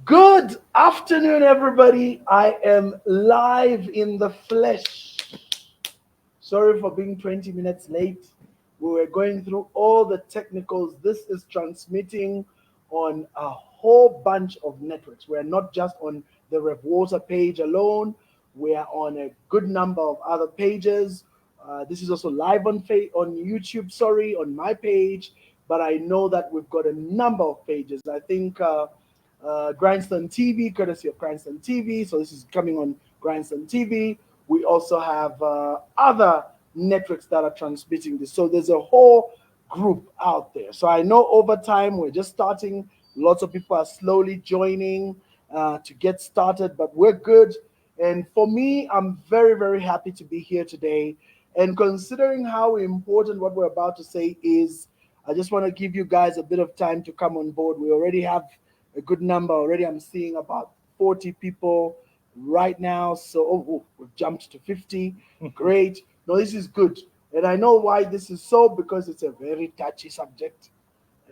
Good afternoon, everybody. I am live in the flesh. Sorry for being 20 minutes late. We were going through all the technicals. This is transmitting on a whole bunch of networks. We're not just on the REV Water page alone. We are on a good number of other pages. This is also live on YouTube, on my page. But I know that we've got a number of pages. I think Grindstone TV, courtesy of Grindstone TV. So this is coming on Grindstone TV. We also have other networks that are transmitting this. So there's a whole group out there. So I know over time, we're just starting. Lots of people are slowly joining to get started, but we're good. And for me, I'm very, very happy to be here today. And considering how important what we're about to say is, I just want to give you guys a bit of time to come on board. We already have a good number already. I'm seeing about 40 people right now. So we've jumped to 50. Great. No, this is good. And I know why this is so, because it's a very touchy subject.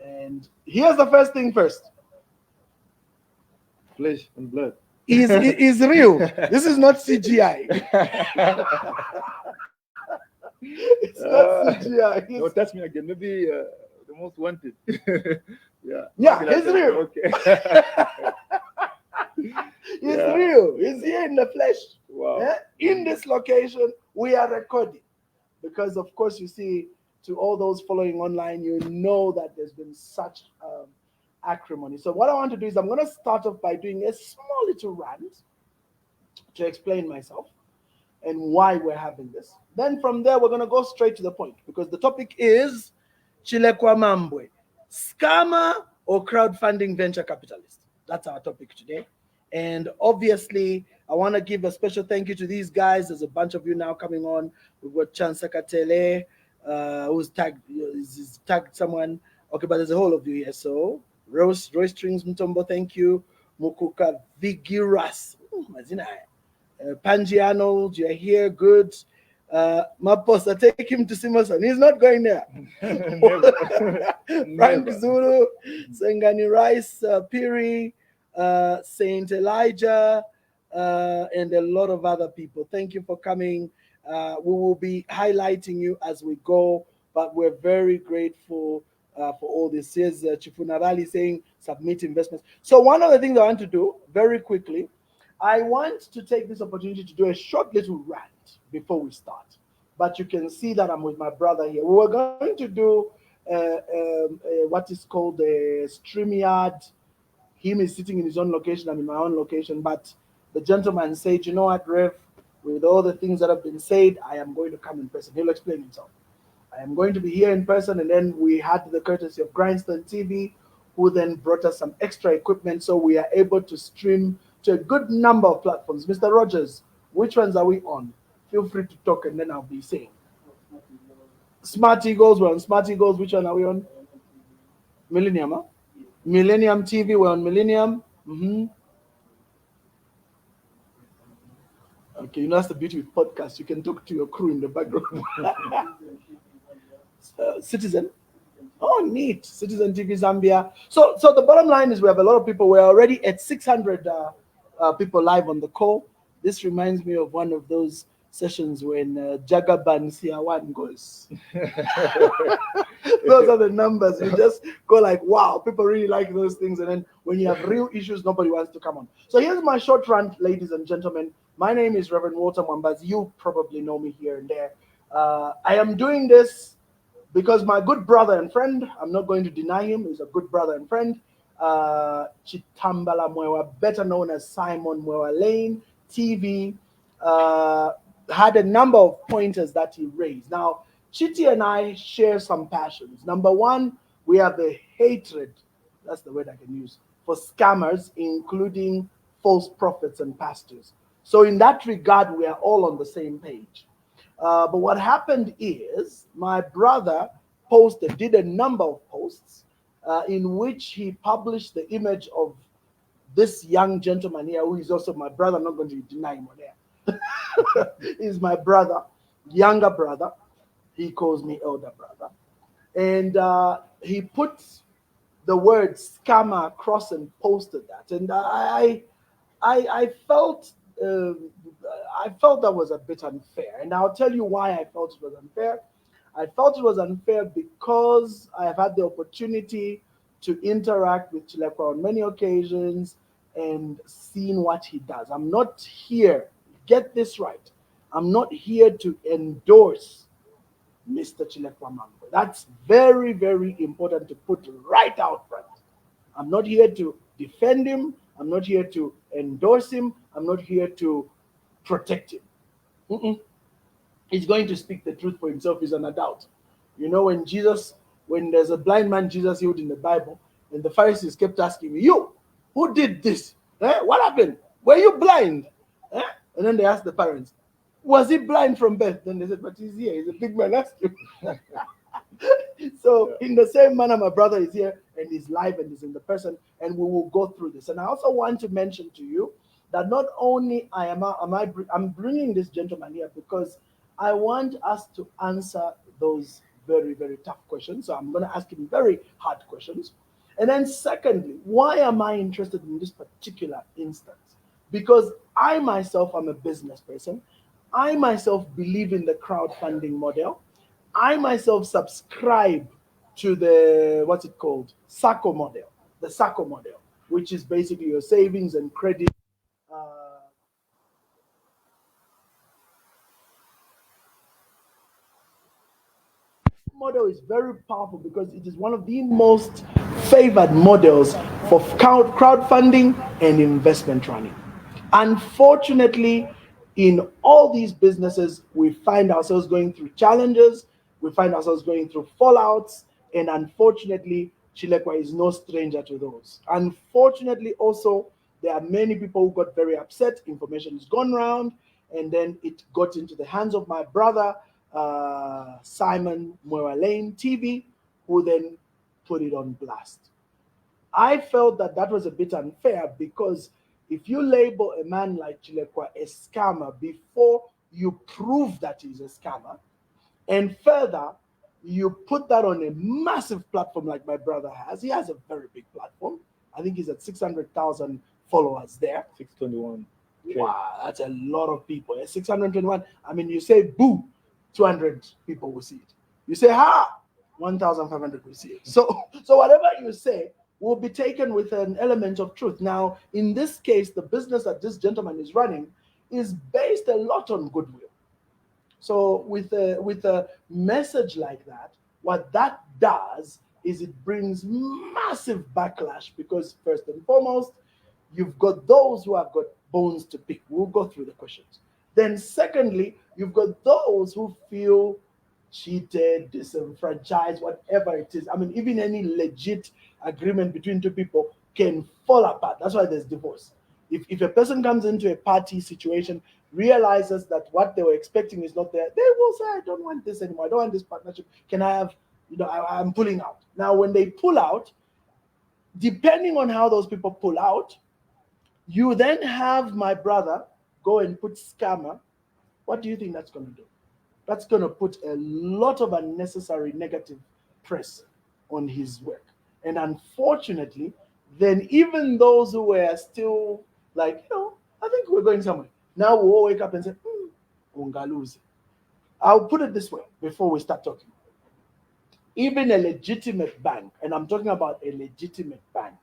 And here's the first thing first. Flesh and blood. Is real. This is not CGI. It's not CGI. No, touch me again. Maybe the most wanted. Yeah. It's real. Okay. It's real. It's here in the flesh. Wow. Yeah? In this location, we are recording. Because, of course, you see, to all those following online, you know that there's been such acrimony. So what I want to do is I'm going to start off by doing a small little rant to explain myself and why we're having this. Then from there, we're going to go straight to the point, because the topic is CHILEKWA MAMBWE, scammer or crowdfunding venture capitalist. That's our topic today. And obviously, I want to give a special thank you to these guys. There's a bunch of you now coming on. We've got Chansakatele, who's tagged someone. Okay, but there's a whole of you here. So, Roy Strings Mtombo, thank you. Mukuka Vigiras, Panji Arnold, you're here, good. Maposa, take him to Simonson. He's not going there. Frank Zulu, Sengani Rice, Piri, Saint Elijah, and a lot of other people. Thank you for coming. We will be highlighting you as we go, but we're very grateful for all this. Here's Chifunarali saying submit investments. So one of the things I want to do very quickly, I want to take this opportunity to do a short little rant before we start. But you can see that I'm with my brother here. We were going to do what is called a StreamYard. Him is sitting in his own location, I'm in my own location. But the gentleman said, you know what, Rev, with all the things that have been said, I am going to come in person. He'll explain himself. I am going to be here in person. And then we had the courtesy of Grindstone TV, who then brought us some extra equipment. So we are able to stream to a good number of platforms. Mr. Rogers, which ones are we on? Feel free to talk and then I'll be saying. Smart Eagles, we're on Smart Eagles. Which one are we on? Millennium, huh? Millennium TV, we're on Millennium. Okay, you know that's the beauty with podcasts. You can talk to your crew in the background. Citizen. Oh, neat. Citizen TV Zambia. So the bottom line is we have a lot of people. We're already at 600 people live on the call. This reminds me of one of those sessions when Jagaban Siawan goes. Those are the numbers. You just go like, wow, people really like those things. And then when you have real issues, nobody wants to come on. So here's my short rant, ladies and gentlemen. My name is Reverend Walter Mwambazi. You probably know me here and there. I am doing this because my good brother and friend, I'm not going to deny him, he's a good brother and friend, Chitambala Mwewa, better known as Simon Mwewa Lane TV, had a number of pointers that he raised. Now, Chiti and I share some passions. Number one, we have a hatred, that's the word I can use, for scammers, including false prophets and pastors. So in that regard, we are all on the same page. But what happened is my brother did a number of posts in which he published the image of this young gentleman here, who is also my brother. I'm not going to deny him on there. He's my brother, younger brother. He calls me elder brother. And he put the word scammer across and posted that, and I felt I felt that was a bit unfair, and I'll tell you why I felt it was unfair. I felt it was unfair because I have had the opportunity to interact with Chilekwa on many occasions and seen what he does. I'm not here, get this right, I'm not here to endorse Mr. Chilekwa Mambo. That's very, very important to put right out front. I'm not here to defend him. I'm not here to endorse him. I'm not here to protect him. Mm-mm. He's going to speak the truth for himself, is an adult. You know, when there's a blind man Jesus healed in the Bible, and the Pharisees kept asking me, "You, who did this? What happened? Were you blind?" And then they asked the parents, "Was he blind from birth?" Then they said, "But he's here. He's a big man. Ask him." So, in the same manner, my brother is here and he's live and he's in the person, and we will go through this. And I also want to mention to you that not only I'm bringing this gentleman here because I want us to answer those very, very tough questions. So I'm going to ask him very hard questions. And then secondly, why am I interested in this particular instance? Because I myself am a business person. I myself believe in the crowdfunding model. I myself subscribe to the, what's it called? SACCO model. The SACCO model, which is basically your savings and credit model is very powerful because it is one of the most favored models for crowdfunding and investment running. Unfortunately, in all these businesses, we find ourselves going through challenges, we find ourselves going through fallouts, and unfortunately, Chilekwa is no stranger to those. Unfortunately, also, there are many people who got very upset. Information has gone around, and then it got into the hands of my brother, Simon Mwambazi TV, who then put it on blast. I felt that that was a bit unfair because if you label a man like Chilekwa a scammer before you prove that he's a scammer, and further, you put that on a massive platform like my brother has. He has a very big platform. I think he's at 600,000 followers there. 621. Wow, that's a lot of people. 621. I mean, you say boo, 200 people will see it. You say ha, 1,500 will see it. So whatever you say will be taken with an element of truth. Now, in this case, the business that this gentleman is running is based a lot on goodwill. So with a message like that, what that does is it brings massive backlash because first and foremost, you've got those who have got bones to pick. We'll go through the questions. Then secondly, you've got those who feel cheated, disenfranchised, whatever it is. I mean, even any legit agreement between two people can fall apart. That's why there's divorce. If a person comes into a party situation, realizes that what they were expecting is not there, they will say, I don't want this anymore. I don't want this partnership. Can I have, I'm pulling out. Now, when they pull out, depending on how those people pull out, you then have my brother go and put scammer. What do you think that's going to do? That's going to put a lot of unnecessary negative press on his work. And unfortunately, then even those who were still like, I think we're going somewhere. Now we all wake up and say, ungaluzi. I'll put it this way before we start talking. Even a legitimate bank, and I'm talking about a legitimate bank,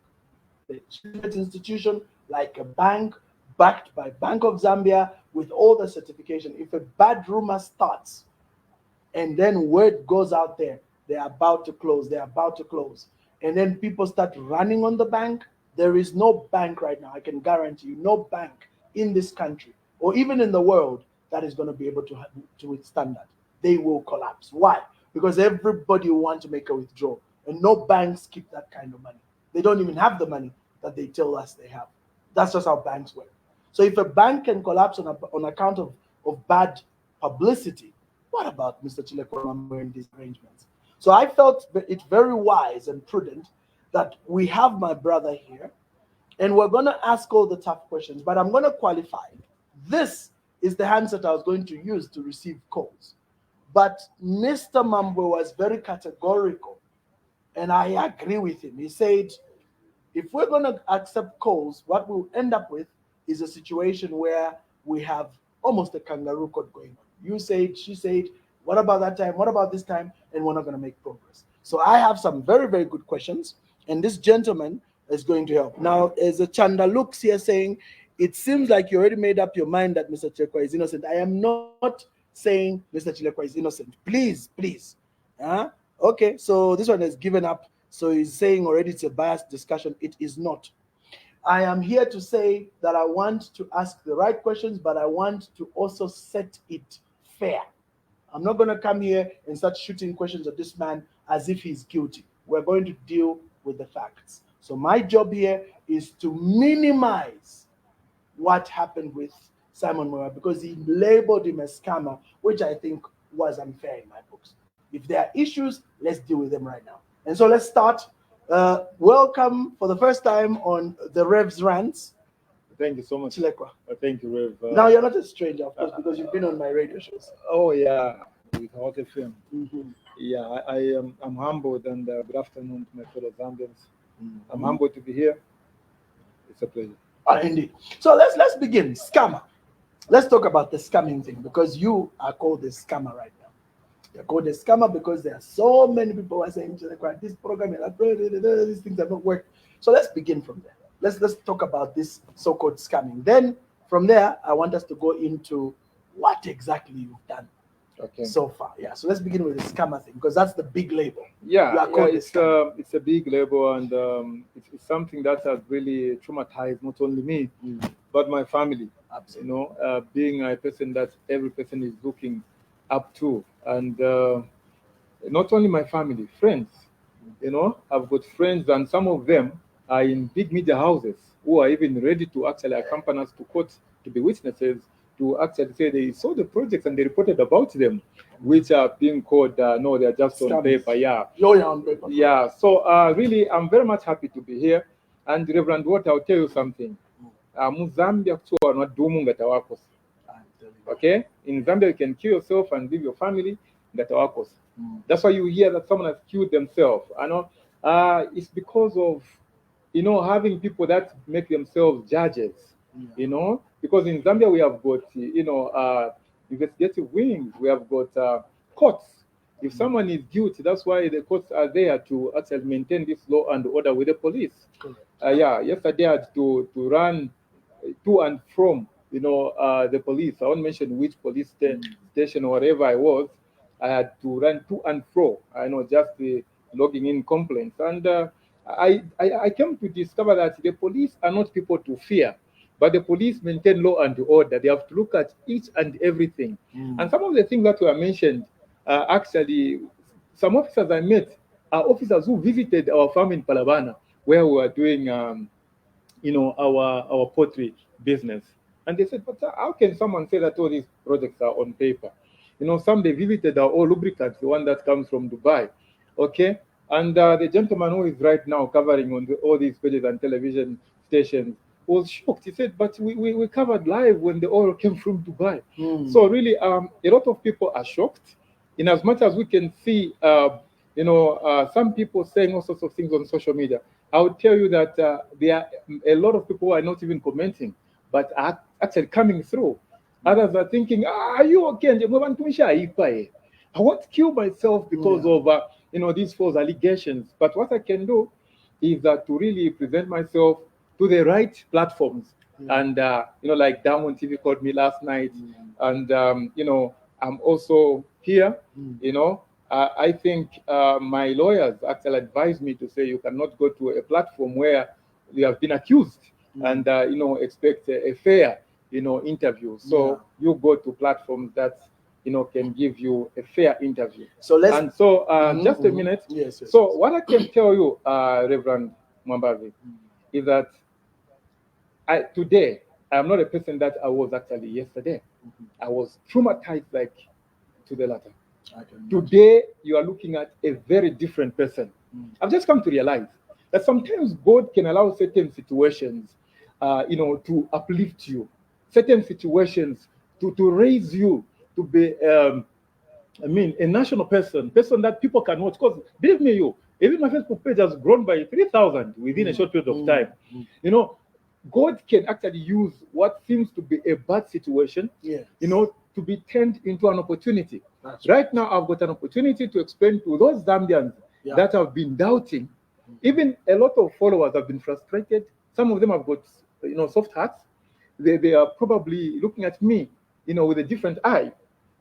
a legitimate institution like a bank backed by Bank of Zambia with all the certification, if a bad rumor starts and then word goes out there, they're about to close, and then people start running on the bank, there is no bank right now, I can guarantee you, no bank in this country or even in the world that is going to be able to withstand that. They will collapse. Why? Because everybody will want to make a withdrawal, and no banks keep that kind of money. They don't even have the money that they tell us they have. That's just how banks work. So if a bank can collapse on account of bad publicity, what about Mr. Chilekwa Mammbwe and these arrangements? So I felt it very wise and prudent that we have my brother here, and we're going to ask all the tough questions, but I'm going to qualify. This is the handset I was going to use to receive calls. But Mr. Mammbwe was very categorical And I agree with him. He said, if we're going to accept calls, what we'll end up with is a situation where we have almost a kangaroo court going on. You said, she said, what about that time? What about this time? And we're not going to make progress. So I have some very, very good questions, and this gentleman is going to help. Now, as a Chanda looks here saying, it seems like you already made up your mind that Mr. Chilekwa is innocent. I am not saying Mr. Chilekwa is innocent. Please, please. Okay, so this one has given up. So he's saying already it's a biased discussion. It is not. I am here to say that I want to ask the right questions, but I want to also set it fair. I'm not going to come here and start shooting questions at this man as if he's guilty. We're going to deal with the facts. So my job here is to minimize what happened with Simon Mwambazi because he labeled him as scammer, which I think was unfair in my books. If there are issues, let's deal with them right now. And so let's start. Welcome for the first time on the REV's Rants. Thank you so much. Chilekwa. Thank you, Rev. Now, you're not a stranger, of course, because you've been on my radio shows. Oh, yeah, with Hot FM. Mm-hmm. Yeah, I'm humbled, and good afternoon to my fellow Zambians. Mm-hmm. I'm humbled to be here. It's a pleasure. Indeed. So let's begin. Scammer. Let's talk about the scamming thing because you are called a scammer right now. You're called a scammer because there are so many people who are saying this program and these things have not worked. So let's begin from there. Let's talk about this so-called scamming. Then from there, I want us to go into what exactly you've done so far. Yeah. So let's begin with the scammer thing because that's the big label. Yeah, it's a big label, and it's something that has really traumatized not only me but my family. Absolutely. You know, being a person that every person is looking up to, and not only my family, friends. You know, I've got friends, and some of them are in big media houses who are even ready to actually accompany us to court to be witnesses, to actually say they saw the projects and they reported about them, which are being called, no, they're just on paper. Yeah. On paper. Yeah. So really, I'm very much happy to be here. And Reverend Water, I'll tell you something. Zambia, okay? In Zambia, you can kill yourself and leave your family. That's why you hear that someone has killed themselves. I know it's because of, you know, having people that make themselves judges, you know, because in Zambia we have got, you know, investigative wings, we have got courts. If someone is guilty, that's why the courts are there to actually maintain this law and order with the police. Yeah, yesterday I had to run to and from, you know, the police. I won't mention which police station or wherever I was. I had to run to and fro, I know, just logging in complaints. And I came to discover that the police are not people to fear, but the police maintain law and order. They have to look at each and everything. And some of the things that were mentioned, actually, some officers I met are officers who visited our farm in Palabana, where we were doing, you know, our poultry business. And they said, but how can someone say that all these projects are on paper? You know, some they visited our oil lubricants, the one that comes from Dubai. Okay? And the gentleman who is right now covering on all these pages and television stations was shocked. He said, but we covered live when the oil came from Dubai. So really, a lot of people are shocked. In as much as we can see, you know, some people saying all sorts of things on social media. I would tell you that there are a lot of people who are not even commenting, but are actually coming through. Others are thinking, are you okay? I want to kill myself because of, you know, these false allegations. But what I can do is that to really present myself to the right platforms. And, you know, like Diamond TV called me last night. And, you know, I'm also here, you know. I think my lawyers actually advised me to say you cannot go to a platform where you have been accused and, you know, expect a fair, you know, interview. So you go to platforms that, you know, can give you a fair interview. So let's just a minute. Yes. So what I can tell you, Reverend Mwambazi, is that today I'm not a person that I was actually yesterday. I was traumatized like to the latter. Today you are looking at a very different person. I've just come to realize that sometimes God can allow certain situations, you know, to uplift you, certain situations to raise you to be, I mean, a national person that people can watch. Because believe me, Even my Facebook page has grown by 3,000 within a short period of time. You know, God can actually use what seems to be a bad situation, Yes. you know, to be turned into an opportunity. That's Right now, I've got an opportunity to explain to those Zambians that have been doubting. Even a lot of followers have been frustrated. Some of them have got, you know, soft hearts. They are probably looking at me, you know, with a different eye,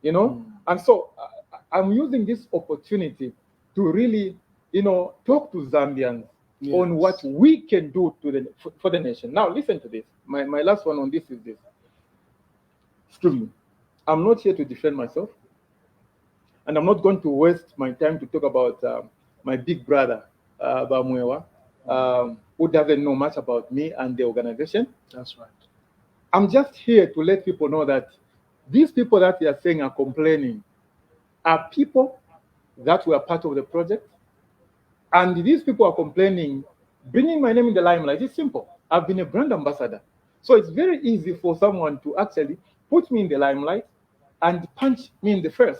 you know. And so I'm using this opportunity to really, you know, talk to Zambians on what we can do to the for the nation. Now, listen to this. My last one on this is this. Excuse me. I'm not here to defend myself, and I'm not going to waste my time to talk about my big brother, Bamwewa, who doesn't know much about me and the organization. That's right. I'm just here to let people know that these people that they are saying are complaining are people that were part of the project. And these people are complaining, bringing my name in the limelight. It's simple. I've been a brand ambassador. So it's very easy for someone to actually put me in the limelight and punch me in the face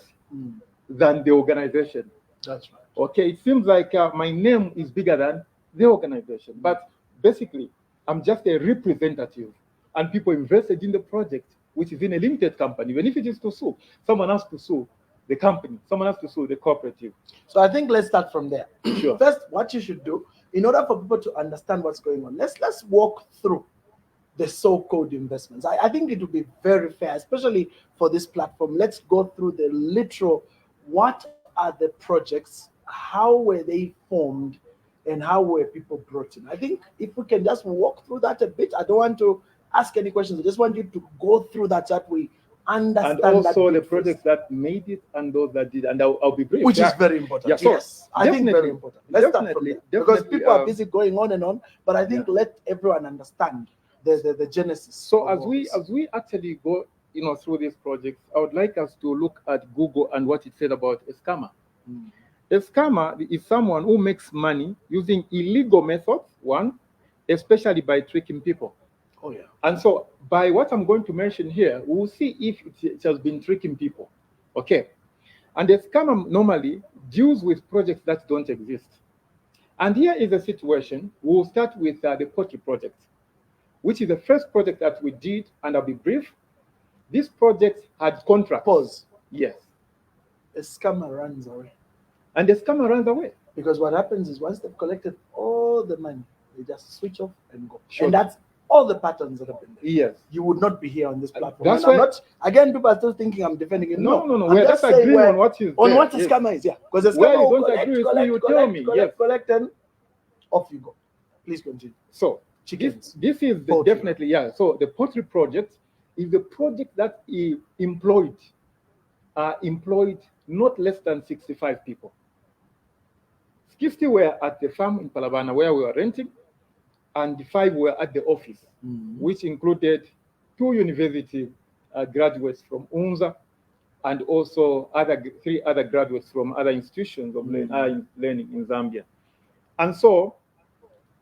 than the organization. That's right. Okay, it seems like my name is bigger than the organization. But basically, I'm just a representative. And people invested in the project, which is in a limited company. Even if it is to sue, someone has to sue the company, someone has to sue the cooperative. So I think let's start from there. Sure. First, what you should do, in order for people to understand what's going on, let's walk through the so-called investments. I think it would be very fair, especially for this platform. Let's go through the literal, what are the projects, how were they formed, and how were people brought in. I think if we can just walk through that a bit, I don't want to ask any questions. I just want you to go through that so that we understand. And also that the projects that made it and those that did. And I'll be brief. Which is very important. Yeah, so yes, I think very important. Let's start from there. Because people are busy going on and on, but I think let everyone understand the genesis. So as we actually go, you know, through these projects, I would like us to look at Google and what it said about a scammer. A scammer is someone who makes money using illegal methods, one, especially by tricking people. Oh, yeah. And so by what I'm going to mention here, we'll see if it has been tricking people. Okay. And a scammer normally deals with projects that don't exist. And here is a situation. We'll start with the pottery project, which is the first project that we did, and I'll be brief. This project had contracts. Pause. Yes. A scammer runs away. And the scammer runs away. Because what happens is once they've collected all the money, they just switch off and go. Sure. And that's all the patterns that have been there. Yes. You would not be here on this platform. That's and I'm why, not, again, people are still thinking I'm defending it. No. I'm We're just agreeing on what is on there. what a scammer is, yeah. Because a scammer Where you will don't agree with me, you tell me. Yes. collect, and off you go. Please continue. So Chickens. This is definitely, yeah. So the pottery project is the project that employed not less than 65 people. 60 were at the farm in Palabana where we were renting, and 5 were at the office, which included 2 university graduates from UNZA and also 3 other graduates from other institutions of learning in Zambia. And so,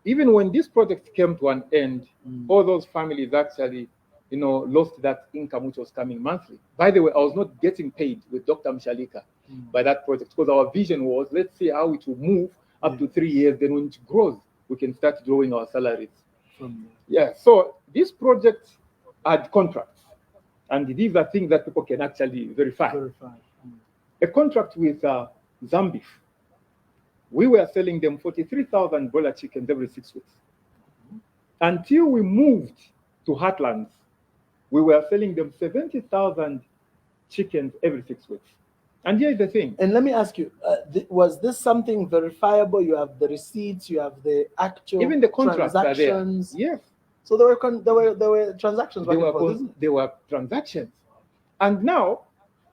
even when this project came to an end, all those families actually, you know, lost that income which was coming monthly. By the way, I was not getting paid with Dr. Mshalika by that project because our vision was, let's see how it will move up to 3 years. Then when it grows, we can start drawing our salaries. Yeah, so this project had contracts. And these are things that people can actually verify. A contract with Zambif. We were selling them 43,000 broiler chickens every 6 weeks. Until we moved to Heartlands, we were selling them 70,000 chickens every 6 weeks. And here's the thing. And let me ask you, was this something verifiable? You have the receipts, you have the actual even the contracts transactions. Are there. Yes. So there were transactions. There were transactions. And now,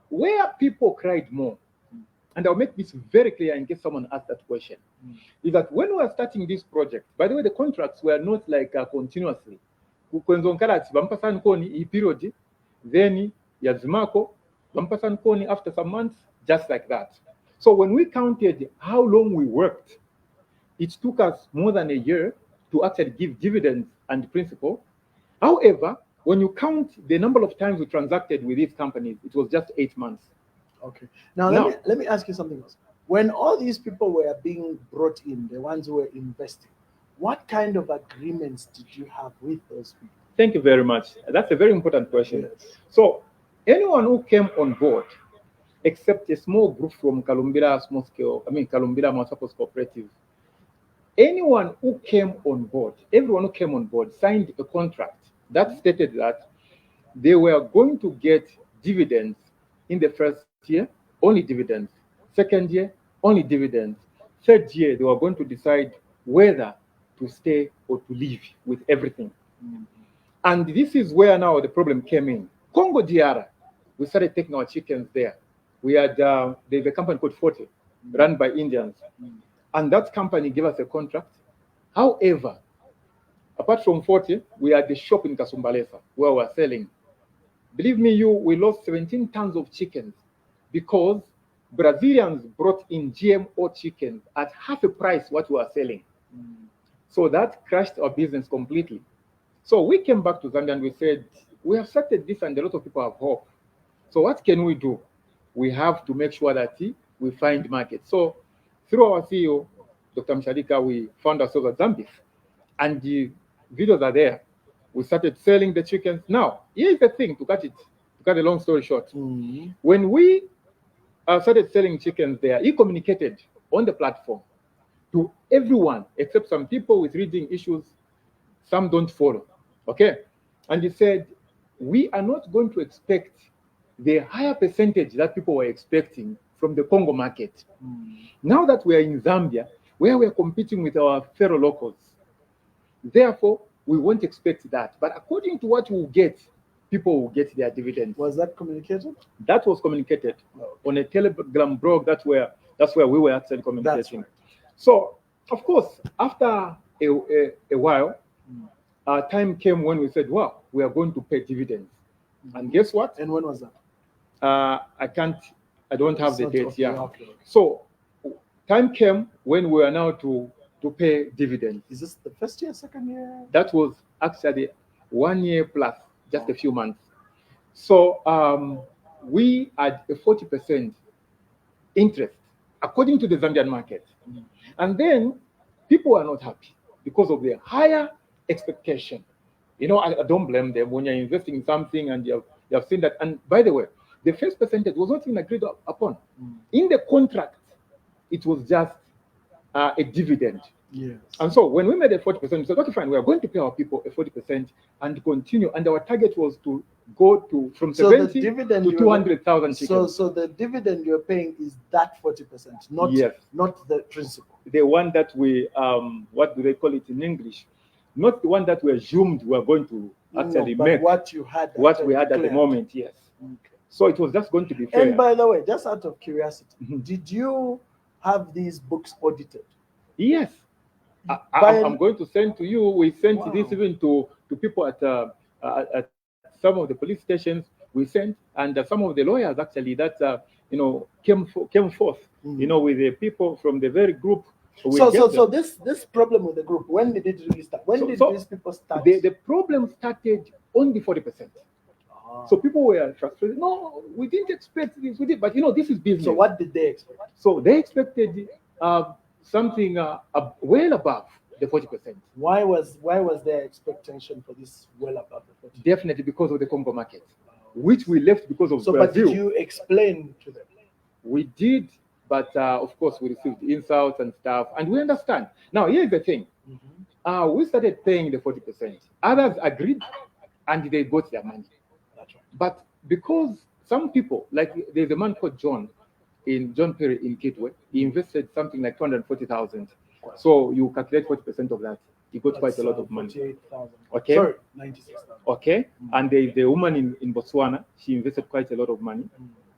where people cried more, and I'll make this very clear in case someone asked that question, is that when we were starting this project, by the way, the contracts were not like continuously. Then yazimako, after some months, just like that. So when we counted how long we worked, it took us more than a year to actually give dividends and principal. However, when you count the number of times we transacted with these companies, it was just 8 months. Okay. Now let me ask you something else. When all these people were being brought in, the ones who were investing, what kind of agreements did you have with those people? Thank you very much. That's a very important question. Yes. So, anyone who came on board, except a small group from Kalumbira Small Scale, Kalumbira Multipurpose Cooperative, anyone who came on board, everyone who came on board signed a contract that stated that they were going to get dividends in the first year, only dividends. Second year, only dividends. Third year, they were going to decide whether to stay or to leave with everything. And this is where now the problem came in. Congo DR, we started taking our chickens there. We had there's a company called Forte, run by Indians. And that company gave us a contract. However, apart from Forte, we had the shop in Kasumbalesa where we were selling. Believe me, we lost 17 tons of chickens because Brazilians brought in GMO chickens at half the price what we were selling. So that crashed our business completely. So we came back to Zambia and we said, we have started this and a lot of people have hope. So what can we do? We have to make sure that we find markets. So through our CEO, Dr. Mshadika, we found ourselves at Zambia. And the videos are there. We started selling the chickens. Now, here's the thing, to cut a long story short. When we started selling chickens there, he communicated on the platform to everyone, except some people with reading issues, some don't follow, okay? And he said, we are not going to expect the higher percentage that people were expecting from the Congo market. Now that we are in Zambia, where we are competing with our fellow locals, therefore, we won't expect that. But according to what we will get, people will get their dividends. Was that communicated? That was communicated on a Telegram blog. That's where we were actually communicating. Right. So, of course, after a while, time came when we said, wow, we are going to pay dividends. And guess what? And when was that? I don't have the date. Okay, Yeah. okay. So, time came when we are now to pay dividends. Is this the first year, second year? That was actually 1 year plus, just a few months. So we had a 40% interest, according to the Zambian market. And then people are not happy because of the higher expectation. You know, I don't blame them when you're investing in something and you have seen that. And by the way, the first percentage was not even agreed upon. In the contract, it was just a dividend. Yes. And so when we made a 40%, we said, okay, fine, we are going to pay our people a 40% and continue. And our target was to go from 70 to 200,000 chickens. So the dividend you're paying is that 40%, not the principal. The one that we, what do they call it in English? Not the one that we assumed we were going to actually make. What we had at the moment, yes. Okay. So it was just going to be fair. And by the way, just out of curiosity, did you have these books audited? Yes. I'm going to send to you. We sent this even to people at some of the police stations. We sent, and some of the lawyers actually that came forth, with the people from the very group. So this problem with the group, when did it really start? When did these people start? The problem started on the 40%. So people were frustrated. No, we didn't expect this. We did, but this is business. So what did they expect? So they expected something well above the 40%. Why was their expectation for this well above the 40%? Definitely because of the Congo market, which we left because of Brazil. But did you explain to them? We did, but of course we received insults and stuff, and we understand. Now here's the thing: we started paying the 40%. Others agreed, and they got their money. That's right. But because some people, like there's a man called John Perry in Kitwe, he invested something like 240,000. So you calculate 40% of that, you got quite a lot of money. 48,000. Okay. Sorry, 96,000. Okay. And there is a woman in Botswana, she invested quite a lot of money,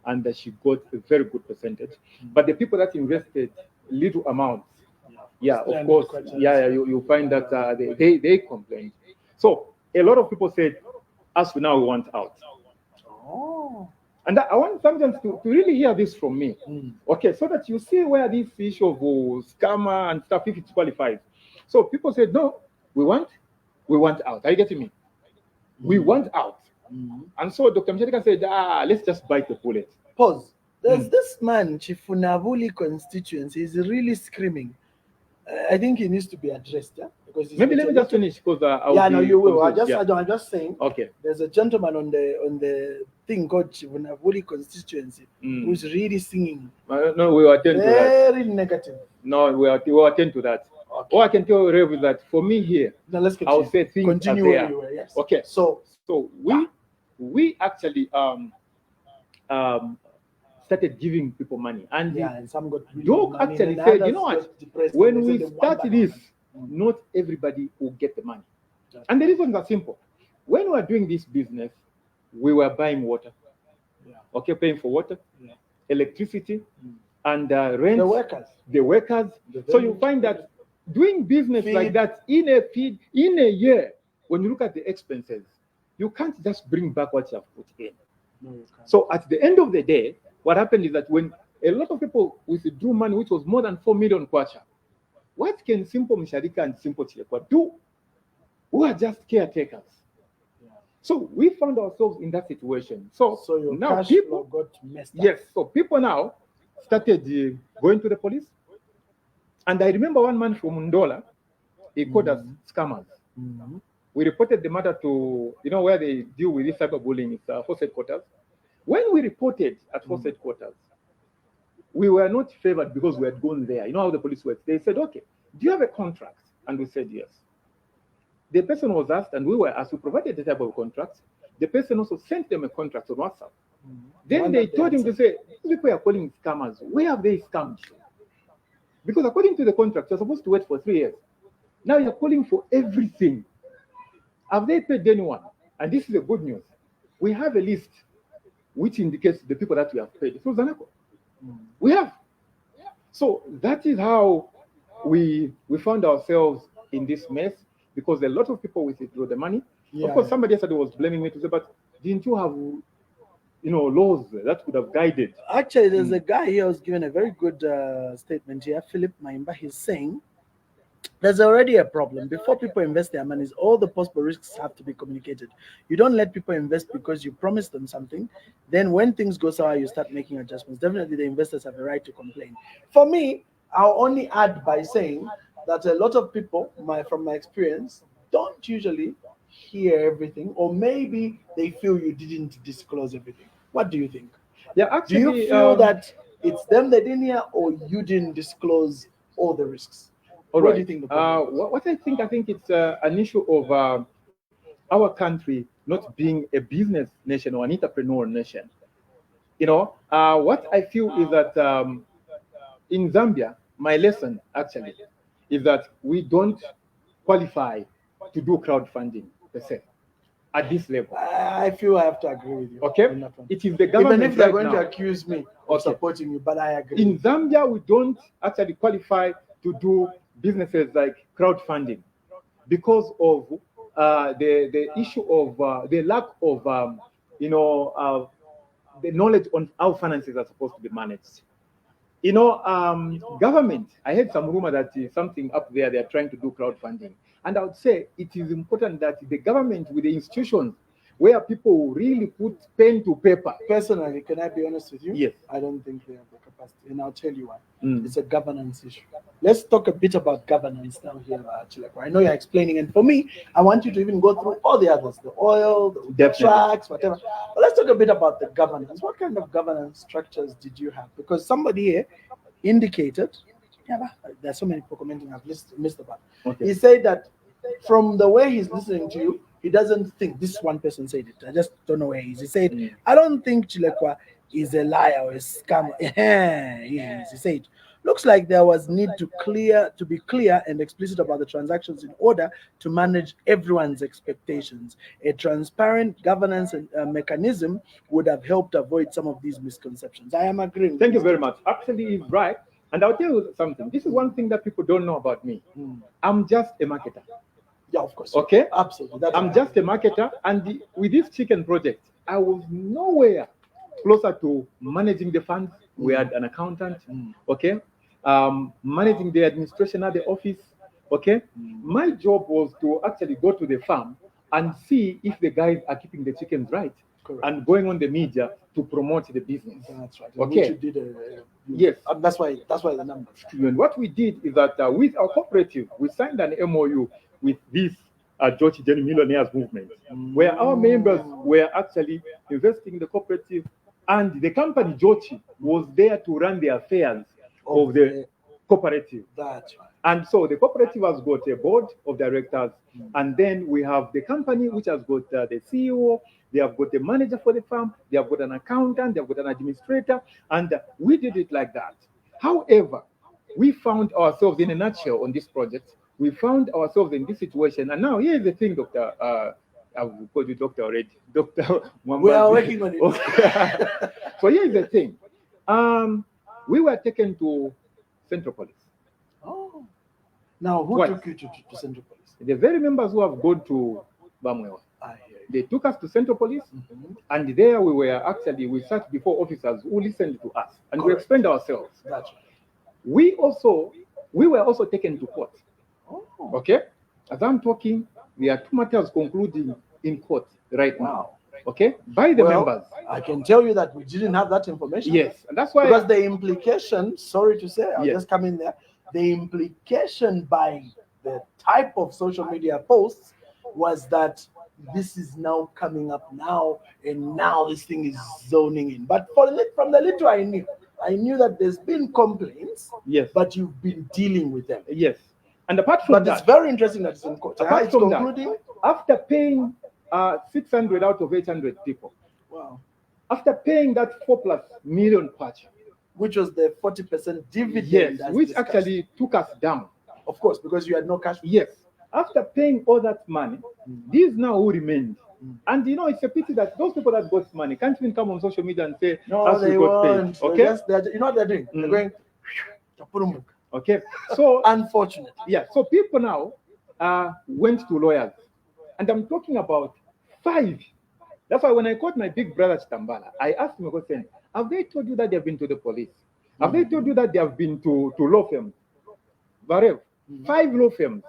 and she got a very good percentage. But the people that invested little amounts, of course, you find that they complained. So a lot of people said, as we now want out. Oh. And I want sometimes to really hear this from me. Okay, so that you see where this issue of scammer and stuff, if it qualifies. So people said, no, we want out. Are you getting me? We want out. And so Dr. Mshadika said, let's just bite the bullet. Pause. There's this man, Chifunavuli constituency, he's really screaming. I think he needs to be addressed, yeah? Because Maybe let me just finish because yeah, no, you will. I'm just saying. Okay. There's a gentleman on the thing called Chifunavuli constituency who's really singing. No, we will attend to that. Very negative. No, we will attend to that. Okay. All I can tell Rev is that for me here, now let's I'll say things continue are there. Anywhere, yes. Okay. So we actually started giving people money, and some got really Doc actually said, you know what? When we start this, not everybody will get the money. And the reasons are simple. When we were doing this business, we were buying water, paying for water, electricity, and rent. The workers. So you find that doing business like that in a year, when you look at the expenses, you can't just bring back what you have put in. No, you can't. So at the end of the day, what happened is that when a lot of people withdrew money, which was more than 4 million kwacha, what can simple Msharika and simple Chilekwa do? We are just caretakers. Yeah. So we found ourselves in that situation. So your now people got messed up. Yes. So people now started going to the police. And I remember one man from Ndola, he called us scammers. We reported the matter to, where they deal with this cyberbullying, it's force headquarters. When we reported at force headquarters, we were not favored because we had gone there. You know how the police works. They said, okay, do you have a contract? And we said, yes. The person was asked, and we were asked, we provided the type of contract. The person also sent them a contract on WhatsApp. Then they told him to say, these people are calling scammers. Where have they scammed you? Because according to the contract, you're supposed to wait for 3 years. Now you're calling for everything. Have they paid anyone? And this is the good news. We have a list which indicates the people that we have paid. So Zanako, we have. So that is how we found ourselves in this mess, because a lot of people withdrew the money. Of course, somebody yesterday was blaming me to say, but didn't you have laws that could have guided? Actually, there's a guy here who's given a very good statement here, Philip Maimba. He's saying there's already a problem. Before people invest their monies, all the possible risks have to be communicated. You don't let people invest because you promise them something. Then when things go sour, you start making adjustments. Definitely the investors have a right to complain. For me, I'll only add by saying that a lot of people, from my experience, don't usually hear everything, or maybe they feel you didn't disclose everything. What do you think? Yeah, actually, do you feel that it's them that didn't hear, or you didn't disclose all the risks? All what right. do you think? What I think it's an issue of our country not being a business nation or an entrepreneur nation. What I feel is that in Zambia, my lesson actually is that we don't qualify to do crowdfunding per se at this level. I feel I have to agree with you. Okay, it is the government. Even if they're going to accuse me of supporting you, but I agree. In Zambia, we don't actually qualify to do businesses like crowdfunding because of the issue of the lack of the knowledge on how finances are supposed to be managed. Government, I heard some rumor that something up there, they're trying to do crowdfunding. And I would say it is important that the government with the institutions where people really put pen to paper. Personally, can I be honest with you? Yes. I don't think they have the capacity, and I'll tell you why. It's a governance issue. Let's talk a bit about governance now here, Chilekwa. I know you're explaining, and for me, I want you to even go through all the others, the oil, the tracks, whatever. But let's talk a bit about the governance. What kind of governance structures did you have? Because somebody here indicated, there's so many people commenting I've missed about. Okay. He said that from the way he's listening to you, he doesn't think, this one person said it, I just don't know where he is. He said, I don't think Chilekwa is a liar or a scammer. He said, looks like there was need to be clear and explicit about the transactions in order to manage everyone's expectations. A transparent governance mechanism would have helped avoid some of these misconceptions. I am agreeing. Thank you very much. Absolutely right. And I'll tell you something. This is one thing that people don't know about me. I'm just a marketer. Yeah, of course. Okay? Absolutely. I'm just a marketer. And with this chicken project, I was nowhere closer to managing the funds. We had an accountant. Okay? Managing the administration at the office. Okay? My job was to actually go to the farm and see if the guys are keeping the chickens right. Correct. and going on the media to promote the business. That's right. Okay. Which you did. Yes. That's why the number. And what we did is that with our cooperative, we signed an MOU with this George Jenny Millionaires Movement, where our members were actually investing in the cooperative, and the company Jochi was there to run the affairs of the cooperative. That's right. And so the cooperative has got a board of directors, and then we have the company which has got the CEO, they have got the manager for the farm, they have got an accountant, they have got an administrator, and we did it like that. However, we found ourselves in a nutshell on this project. We found ourselves in this situation, and now here's the thing, Doctor. I've called you Doctor already, Doctor Mwambazi. We are working on it. Okay. So here's the thing. We were taken to Central Police. Oh. Now, who What? took you to Central Police? The very members who have gone to Bamwewa. I hear you. They took us to Central Police, and there we sat before officers who listened to us, and we Correct. explained ourselves. That's right. We were also taken to court. Oh. Okay? As I'm talking, there are 2 matters concluding in court right now. Wow. Okay? By the Well, members. I can tell you that we didn't have that information. Yes, and that's why. Because the implication, sorry to say, I'll Yes. just come in there. The implication by the type of social media posts was that this is now coming up now, and now this thing is zoning in. But from the little I knew that there's been complaints, Yes. but you've been dealing with them. Yes. And apart from But that, it's very interesting that it's in court. apart It's from concluding. that, after paying 600 out of 800 people, Wow. after paying that 4+ million patch, Which was the 40% dividend. yes, as which discussed. actually took us down. Of course, because you had no cash. Yes. After paying all that money, these now who remained. And it's a pity that those people that got money can't even come on social media and say, No, "Us, we they got paid." won't. Okay. You know what they're doing? They're going. Tapurumbuka. Okay. So Unfortunately. yeah, so people now went to lawyers, and I'm talking about 5. That's why when I called my big brother Chitambala, I asked him a question: have they told you that they have been to the police? Have they told you that they have been to law firms? REV, 5 law firms,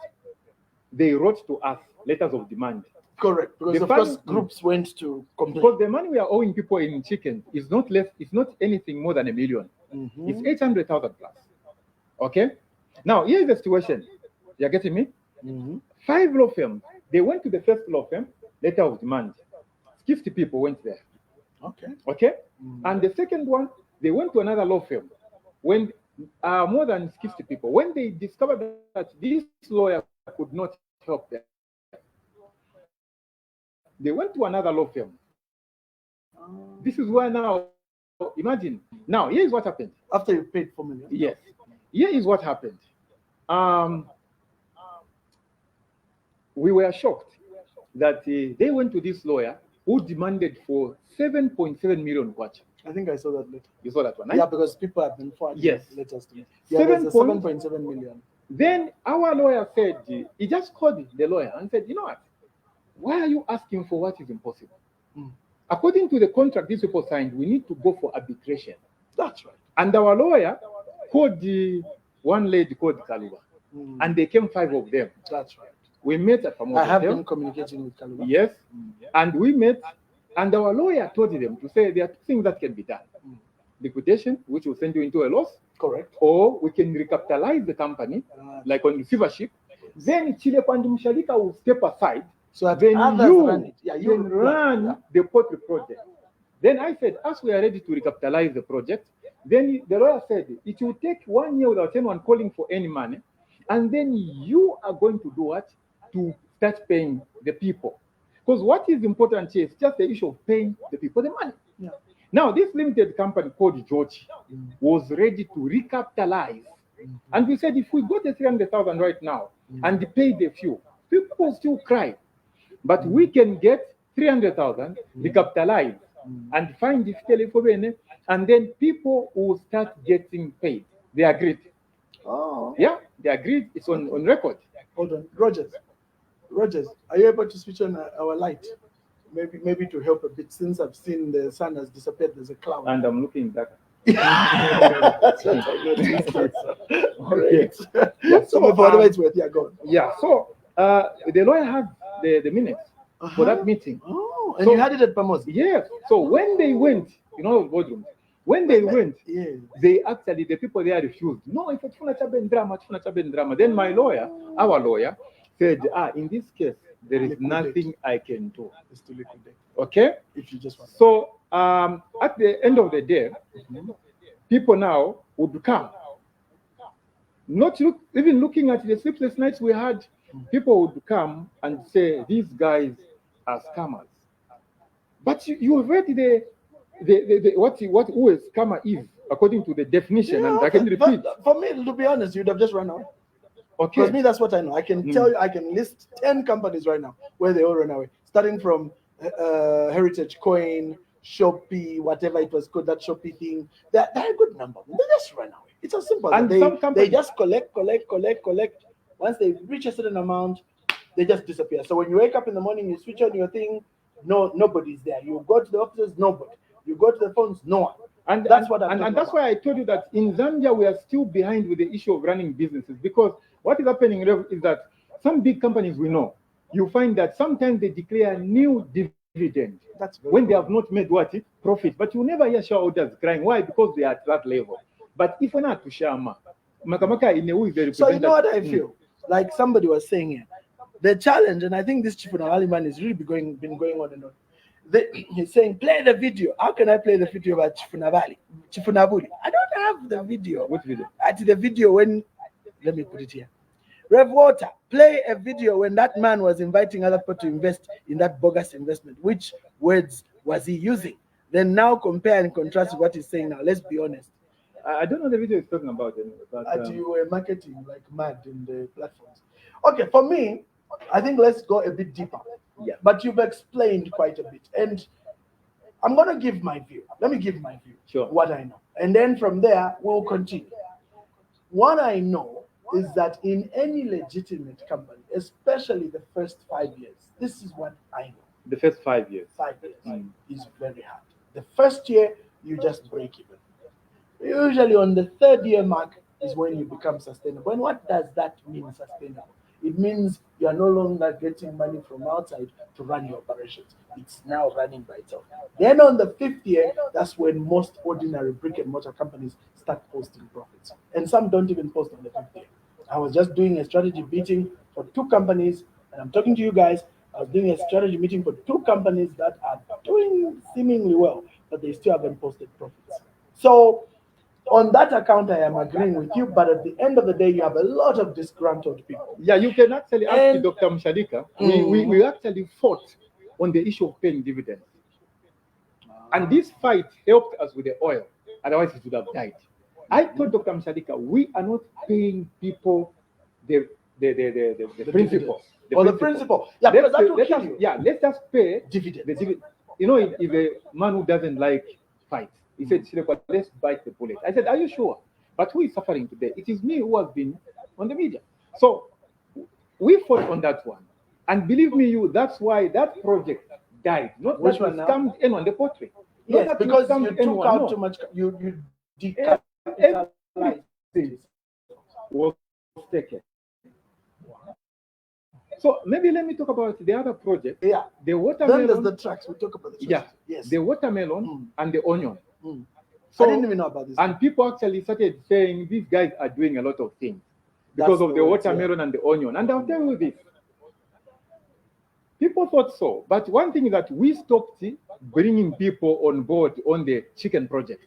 they wrote to us letters of demand. Correct. Because The of course fund- groups went to complain. Because the money we are owing people in chicken is not less, it's not anything more than $1 million. It's 800,000 plus. Okay? Now, here's the situation. You're getting me? 5 law firms, they went to the first law firm, letter of demand. 50 people went there. Okay. Okay? And the second one, they went to another law firm. When more than 50 people, when they discovered that this lawyer could not help them, they went to another law firm. This is why now, imagine, now here's what happened. After you paid $4 million. Yes. Here is what happened. We were shocked that they went to this lawyer who demanded for 7.7 million kwacha. I think I saw that later. You saw that one, right? Yeah, because people have been forwarding Yes. letters to me. Yeah, there's a 7 7.7 million. Then our lawyer said, he just called the lawyer and said, you know what? Why are you asking for what is impossible? According to the contract these people signed, we need to go for arbitration. That's right. And our lawyer called the one lady called Kaluba, and they came 5 of them. That's right. We met at Famoso I have Hotel. been communicating with Kaluba. Yes, and we met, and our lawyer told them to say there are 2 things that can be done: liquidation, which will send you into a loss, Correct. or we can recapitalize the company, like on receivership. Then CHILEKWA and Mshalika will step aside. So that Then others you run it. Yeah, can run the poultry project. Then I said, as we are ready to recapitalize the project, then the lawyer said it will take 1 year without anyone calling for any money, and then you are going to do what? To start paying the people. Because what is important here is just the issue of paying the people the money. Yeah. Now, this limited company called George was ready to recapitalize. And we said, if we got the 300,000 right now and pay the few, people will still cry. But we can get 300,000, recapitalize, and find the telephone, and then people will start getting paid. They agreed. Oh. Yeah, they agreed. It's on record. Hold on. Rogers, are you able to switch on our light? Maybe to help a bit, since I've seen the sun has disappeared, there's a cloud. And I'm looking back. That's what I noticed. Great. Yeah, So for whatever it's worth, yeah, go on. Yeah, so the lawyer had the minutes for that meeting. Oh, And you had it at Pamosi? Yes. So when they went, boardrooms, when they went, Yes. they actually, the people there refused. No, if it's drama. Then my lawyer, our lawyer, said, in this case, there is nothing I can do. It's to liquidate. Okay? If you just want. So at the end of the day, people now would come. Not even looking at the sleepless nights we had, people would come and say, these guys are scammers. But you read who a scammer is according to the definition, and I can repeat. But for me, to be honest, you'd have just run away. Okay. Because me, that's what I know. I can tell you, I can list 10 companies right now where they all run away. Starting from Heritage Coin, Shopee, whatever it was called, that Shopee thing. They're a good number. They just run away. It's as simple as they just collect. Once they reach a certain amount, they just disappear. So when you wake up in the morning, you switch on your thing, nobody's there. You go to the offices, nobody. You go to the phones, no one. And that's why I told you that in Zambia we are still behind with the issue of running businesses, because what is happening is that some big companies we know, you find that sometimes they declare new dividend when they have not made profit, but you never hear shareholders crying. Why? Because they are at that level. But if we're not to shama, so you know what I feel? Like somebody was saying here, the challenge, and I think this Chifunabali man is really been going on and on. He's saying, play the video. How can I play the video about Chifunabali? I don't have the video. What video? The video when, let me put it here. Rev Water, play a video when that man was inviting other people to invest in that bogus investment. Which words was he using? Then now compare and contrast with what he's saying now. Let's be honest. I don't know the video he's talking about anyway, but you were marketing like mad in the platforms. Okay, for me, I think let's go a bit deeper. Yeah. But you've explained quite a bit. And I'm going to give my view. Let me give my view. Sure. What I know. And then from there, we'll continue. What I know is that in any legitimate company, especially the first 5 years, this is what I know. The first 5 years. 5 years is very hard. The first year, you just break even. Usually on the third year mark is when you become sustainable. And what does that mean, sustainable? It means you are no longer getting money from outside to run your operations. It's now running by itself. Then on the fifth year, that's when most ordinary brick and mortar companies start posting profits. And some don't even post on the fifth year. I was just doing a strategy meeting for 2 companies, and I'm talking to you guys. I was doing a strategy meeting for 2 companies that are doing seemingly well, but they still haven't posted profits. So on that account, I am agreeing with you, but at the end of the day, you have a lot of disgruntled people. Yeah, you can actually ask Dr. Mshalika. We actually fought on the issue of paying dividends. And this fight helped us with the oil. Otherwise, it would have died. I told Dr. Mshalika, we are not paying people the principal. The principal. Yeah, because that will kill you. Yeah, let's just pay dividends. If a man who doesn't like fight, he said, "CHILEKWA, let's bite the bullet." I said, "Are you sure?" But who is suffering today? It is me who has been on the media. So we fought on that one. And believe me, that's why that project died. Not which that one you scammed anyone, the poultry. Yes, because you took out too much, you decapitalized. Was taken. So maybe let me talk about the other project. Yeah. The watermelon. Then there's the tracks. We talk about the tracks. Yeah. Yes. The watermelon and the onion. So, I didn't even know about this. And people actually started saying these guys are doing a lot of things because of the watermelon and the onion. And I'll tell you this. People thought so. But one thing is that we stopped bringing people on board on the chicken project.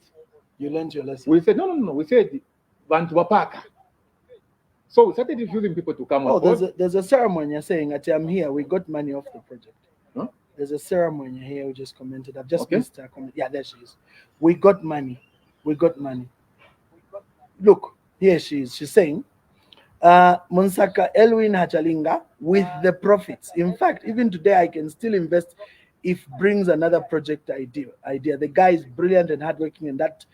You learned your lesson. We said, no. We said, Bantuapaka. So we started refusing people to come on board. There's a ceremony saying that I'm here. We got money off the project. Huh? There's a ceremony here who just commented. I've just missed her comment. Yeah, there she is. We got money. We got money. Look, here she is. She's saying, Monsaka Elwin Hachalinga with the profits. In fact, even today I can still invest if brings another project idea. The guy is brilliant and hardworking, and that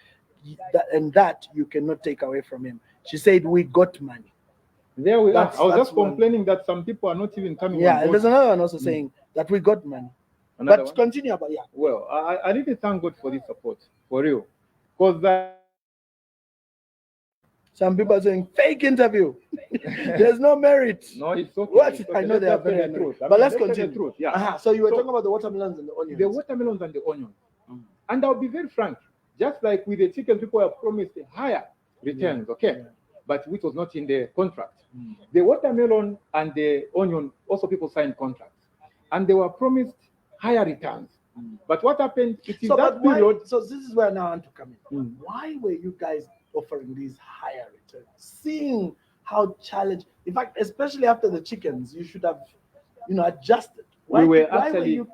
you cannot take away from him. She said, we got money. There we are. I was just complaining that some people are not even coming. Yeah, and there's another one also saying that we got money. But continue about Well, I need to thank God for this support, for real. Because Some people are saying fake interview. There's no merit. No, it's okay. What? It's okay. I know they are Let's tell very the annoying. truth. I But mean, let's tell the continue. truth, yeah. So you were So- talking about the watermelons and the onions. The watermelons and the onions. And I'll be very frank, just like with the chicken, people have promised higher returns, okay? Yeah. But which was not in the contract. The watermelon and the onion, also people signed contracts. And they were promised higher returns. But what happened? It is So, that but why, period. so this is where now I want to come in. Mm. Why were you guys offering these higher returns? Seeing how challenged, in fact, especially after the chickens, you should have, adjusted. Why We were why actually- you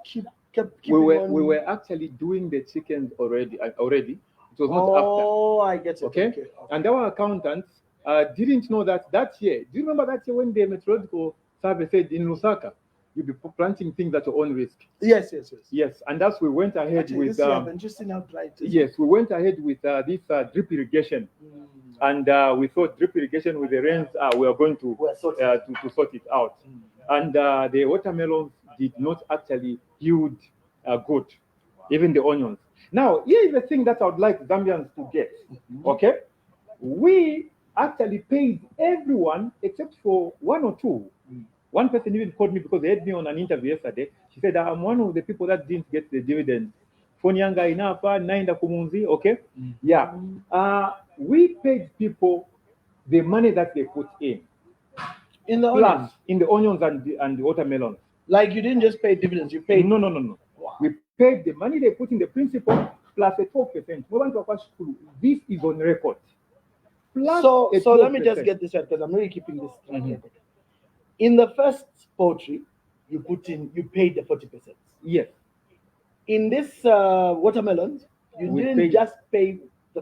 kept We keeping were, on? we were actually doing the chickens already. It was not after. Oh, I get it. Okay? And our accountants didn't know that year. Do you remember that year when the meteorological survey said in Lusaka, you'll be planting things at your own risk? Yes. Yes, and that's we went ahead Actually, with. this year I've been just out right. Yes, we went ahead with this drip irrigation, and we thought drip irrigation with the rains, we are going to We're sorted. to sort it out. And the watermelons did not actually yield good, even the onions. Now, here is the thing that I would like Zambians to get. Okay, we actually paid everyone except for one or two. One person even called me because they had me on an interview yesterday. She said, I'm one of the people that didn't get the dividend. Fonyanga inapa, nainda kumunzi, okay? Yeah. We paid people the money that they put in. In the Plus, onions. in the onions and the watermelon. Like you didn't just pay dividends, you paid. No. Wow. We paid the money they put in the principal plus a 12%. This is on record. Plus So a let me 12%. just get this right because I'm really keeping this track Mhm. record. In the first poultry, you paid the 40%. Yes. In this watermelons, you We didn't paid- just pay the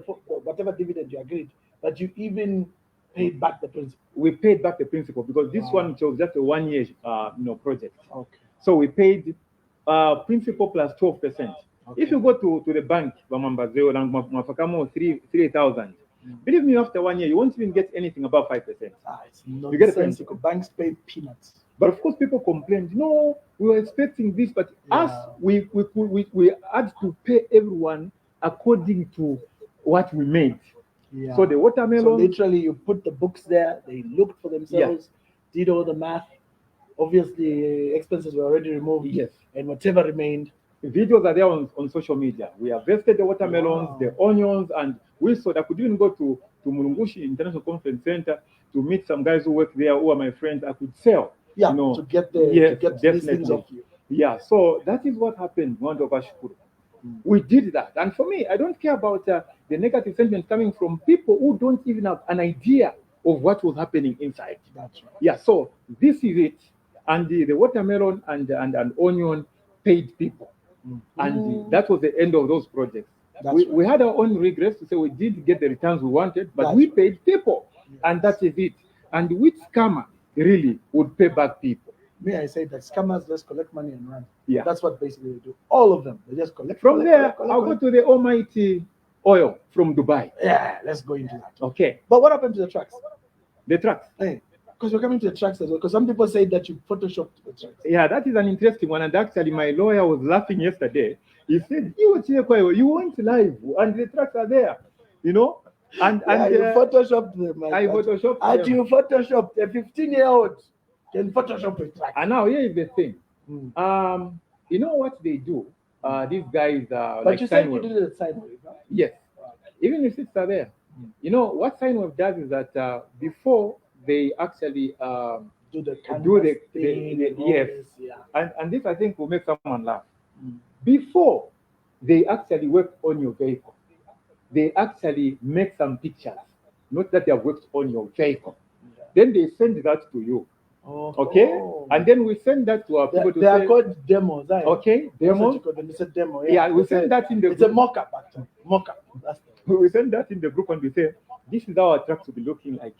whatever dividend you agreed, but you even paid back the principal. We paid back the principal because this Wow. one was just a 1 year project. Okay. So we paid principal plus 12%. Okay. If you go to the bank, Mwambazi, 3,000. Believe me, after 1 year, you won't even get anything above 5%. It's You get the nonsensical. Banks pay peanuts. But of course, people complained, no, we were expecting this, but us, we had to pay everyone according to what we made. Yeah. So the So watermelon, literally, you put the books there. They looked for themselves, did all the math. Obviously, expenses were already removed. yes, And whatever remained. videos are there on social media. We harvested the watermelons, Wow. the onions, and we saw that I could even go to Mulungushi International Conference Center to meet some guys who work there who are my friends. I could sell. Yeah, You know, to get yes, these things definitely. off you. Yeah, so that is what happened. We did that. And for me, I don't care about the negative sentiment coming from people who don't even have an idea of what was happening inside. That's right. Yeah, so this is it. And the watermelon and onion paid people. And that was the end of those projects. That's We, right. we had our own regrets to say we did get the returns we wanted, but That's we paid people. Yes. And that is it. And which scammer really would pay back people? Me, I say that scammers just collect money and run. Yeah. That's what basically they do. All of them. They just collect. From collect, there, collect, collect, I'll collect. go to the almighty oil from Dubai. Yeah, let's go into that. Okay, But what happened to the tracks? the trucks. Hey, because we're coming to the tracks as well. Because some people say that you photoshopped the tracks. Yeah, that is an interesting one. And actually, my lawyer was laughing yesterday. He said, you went live and the trucks are there, you know? And You photoshopped them. I photoshopped And them. you photoshopped a 15-year-old can Photoshop a track. And now here is the thing. Mm. You know what they do? These guys are But like you said you Sinewave. did it at Sinewave, right? Yes. Even if it's there. You know, what Sinewave does is that before they actually Do the do canvas the thing and all yes. this, yeah. And this I think will make someone laugh. Mm. Before they actually work on your vehicle, they actually make some pictures. Not that they have worked on your vehicle. Yeah. Then they send that to you. Oh. Okay? And then we send that to our people to They are say, called demos. Right? okay, That's what demo. you call them. It's a demo. Yeah, we send that in the It's a group. mock-up, actually. Mock-up. That's the We send that in the group and we say, this is how our trucks will be looking like.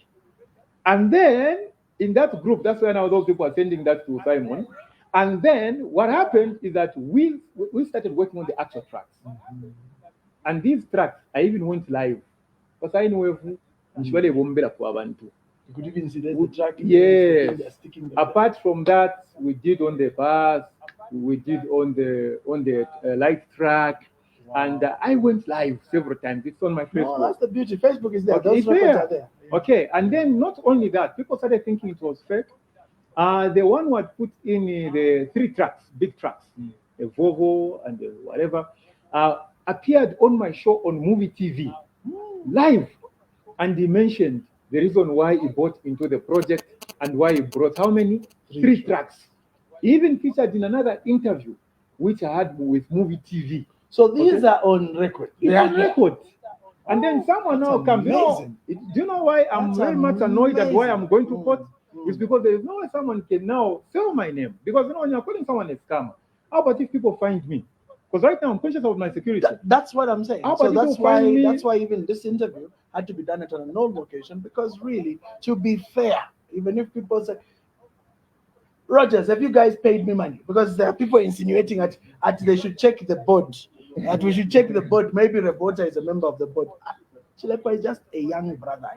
And then in that group, that's why now those people are sending that to Simon. And then what happened is that we started working on the actual tracks. And these tracks, I even went live. Because I know You could even see there's the track. Yes. They're sticking them apart from that, we did on the bus, we did on the light track, Wow. and I went live several times. It's on my there. No, Facebook. that's the beauty. Facebook is there. Okay, Those it's records there. are there. Okay, and then not only that, people started thinking it was fake. The one who had put in the 3 trucks, big trucks, a Volvo and whatever, appeared on my show on movie TV, live. And he mentioned the reason why he bought into the project and why he brought how many? 3 trucks. He even featured in another interview, which I had with movie TV. So these are on record. It's on record. And then someone now comes, do you know why I'm very much annoyed at why I'm going to court? It's because there is no way someone can now sell my name. Because when you're calling someone a scammer, how about if people find me? Because right now I'm conscious of my security. That's what I'm saying. So that's why even this interview had to be done at an unknown location, because really, to be fair, even if people say, Rogers, have you guys paid me money? Because there are people insinuating at they should check the board. That we should check the board. Maybe Rebota is a member of the board. CHILEKWA is just a young brother,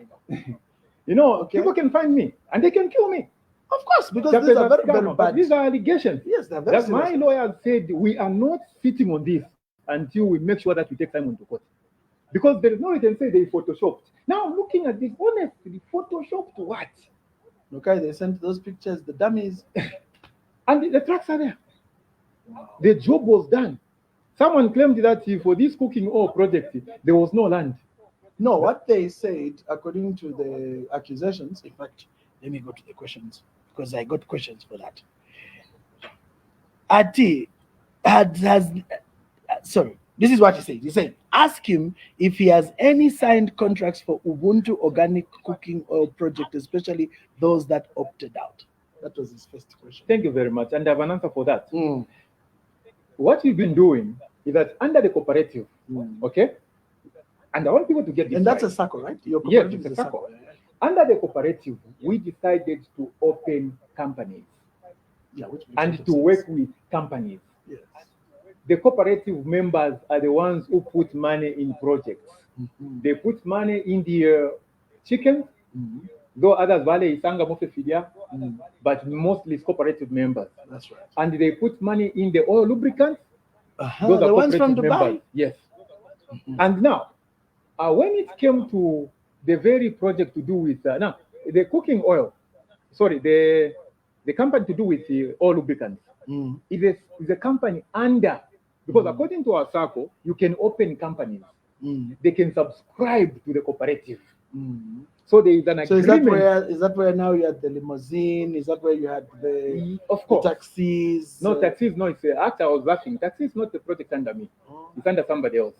People can find me and they can kill me. Of course, because these are very bad. These are allegations. Yes, they're very serious. My lawyer said we are not sitting on this until we make sure that we take Simon to court. Because there is no way they can say they photoshopped. Now looking at this, honestly, photoshopped what? Okay, they sent those pictures, the dummies. And the trucks are there. Wow. The job was done. Someone claimed that for this cooking oil project, there was no land. No, what they said, according to the accusations, in fact, let me go to the questions, because I got questions for that. This is what he said. He said, ask him if he has any signed contracts for Ubuntu Organic Cooking Oil Project, especially those that opted out. That was his first question. Thank you very much. And I have an answer for that. What we've been doing is that under the cooperative, okay? And I want people to get this. And that's right. a circle, right? Your Yes, it's a circle. Under the cooperative, we decided to open companies and to work with companies. Yes. The cooperative members are the ones who put money in projects. They put money in the chicken, though others valley Isanga Mofefidia, but mostly it's cooperative members. That's right. And they put money in the oil lubricants. Those are the ones from Dubai. Members. Yes. And now, when it came to the very project to do with the cooking oil, the company to do with the oil lubricants is a company under, because according to our circle, you can open companies. They can subscribe to the cooperative. So there is an agreement. So is that where now you had the limousine? Is that where you had the taxis? No, taxis, no. It's actually I was laughing. Taxis is not the project under me. It's under somebody else.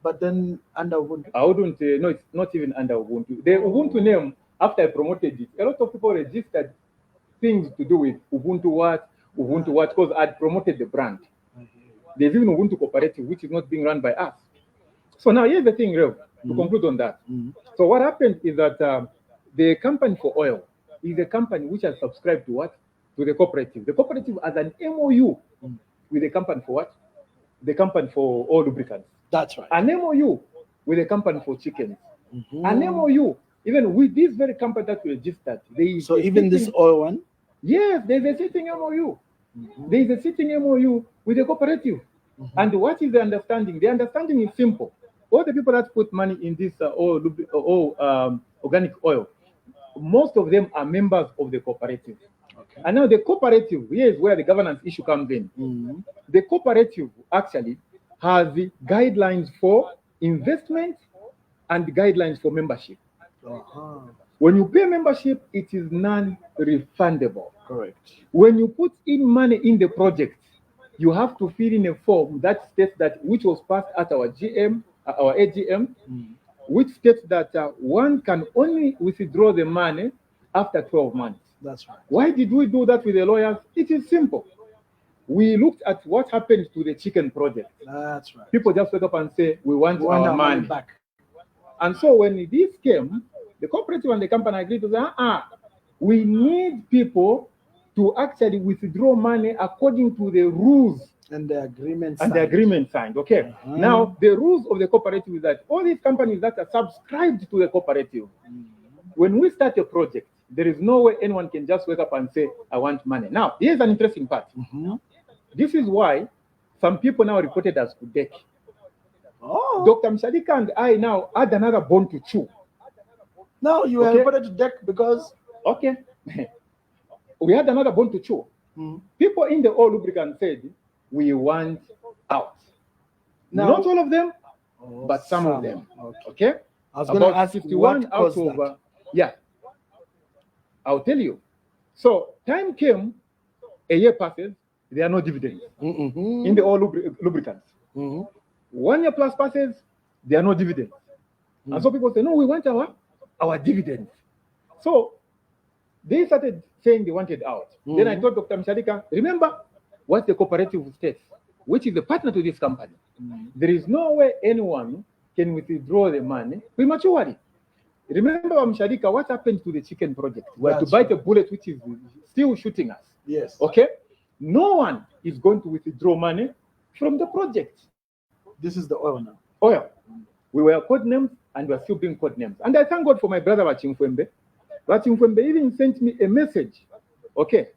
But then under Ubuntu? I wouldn't, no, it's not even under Ubuntu. The Ubuntu name, after I promoted it, a lot of people registered things to do with Ubuntu what, because I'd promoted the brand. There's even Ubuntu Cooperative, which is not being run by us. So now here's the thing, Rev, to conclude on that. So what happened is that the company for oil is a company which has subscribed to what? To the cooperative. The cooperative has an MOU with the company for what? The company for oil lubricants. That's right. An MOU with a company for chickens. An MOU even with this very company that we registered. So even this oil one? Yes, there's a sitting MOU. There is a sitting MOU with the cooperative. And what is the understanding? The understanding is simple. All the people that put money in this organic oil, most of them are members of the cooperative. Okay. And now the cooperative, here is where the governance issue comes in. The cooperative actually has the guidelines for investment and guidelines for membership. When you pay membership, it is non-refundable. Correct. When you put in money in the project, you have to fill in a form that states that, which was passed at our AGM, which states that one can only withdraw the money after 12 months. That's right. Why did we do that with the lawyers? It is simple. We looked at what happened to the chicken project. That's right. People just wake up and say, we want our money back. And so when this came, the cooperative and the company agreed to say, we need people to actually withdraw money according to the rules and the agreement signed. Okay. Now the rules of the cooperative is that all these companies that are subscribed to the cooperative, when we start a project, there is no way anyone can just wake up and say, I want money. Now, here's an interesting part. This is why some people now reported as Kudeki. Dr. Mshadika and I now had another bone to chew. No, you were Okay. reported to deck because Okay. We had another bone to chew. People in the oil lubricant said, we want out. Now- Not all of them, but some of them. Okay. I was going to About ask 51 what out caused of, that. yeah. I'll tell you. So time came, a year passes, there are no dividends in the oil lubricants. 1 year plus passes, there are no dividends. And so people say, no, we want our dividends. So they started saying they wanted out. Then I told Dr. Mshalika, remember what the cooperative states, which is a partner to this company. There is no way anyone can withdraw the money prematurely. Remember, Mshalika, what happened to the chicken project? We had to bite a bullet which is still shooting us. Yes. Okay? No one is going to withdraw money from the project. This is the oil now. Oil. We were code names and we are still being code names. And I thank God for my brother Bachimfwembe. Bachimfwembe even sent me a message. Okay.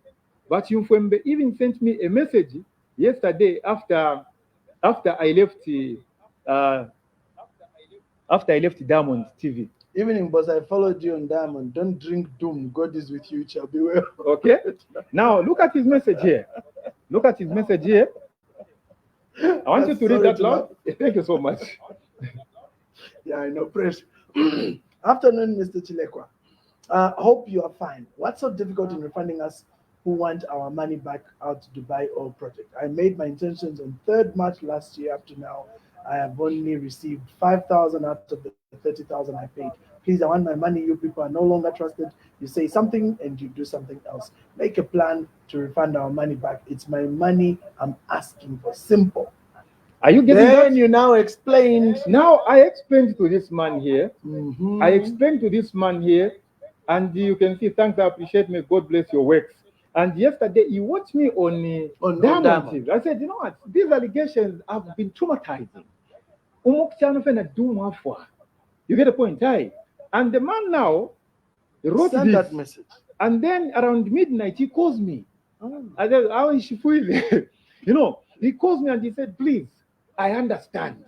Bachimfwembe even sent me a message yesterday after I left Diamond TV. Evening, boss, I followed you on Diamond. Don't drink doom. God is with you. It shall be well. Okay. Now look at his message here. Look at his message here. I want you to read that loud. Thank you so much. Yeah, I know. Press. Afternoon, Mr. Chilekwa. Hope you are fine. What's so difficult in refunding us who want our money back out to Dubai oil project? I made my intentions on 3rd March last year. Up to now, I have only received 5,000 out of the 30,000 I paid. Please, I want my money. You people are no longer trusted. You say something and you do something else. Make a plan to refund our money back. It's my money I'm asking for. Simple. Are you getting that? Then you now explained. Now I explained to this man here. I explained to this man here, and you can see, thanks, I appreciate me. God bless your works. And yesterday he watched me on Diamond TV. I said, you know what? These allegations have been traumatizing. You get the point, right? And the man now wrote Send this, that message. and then around midnight he calls me. I said, how is she feeling? You know, he calls me and he said, please, I understand.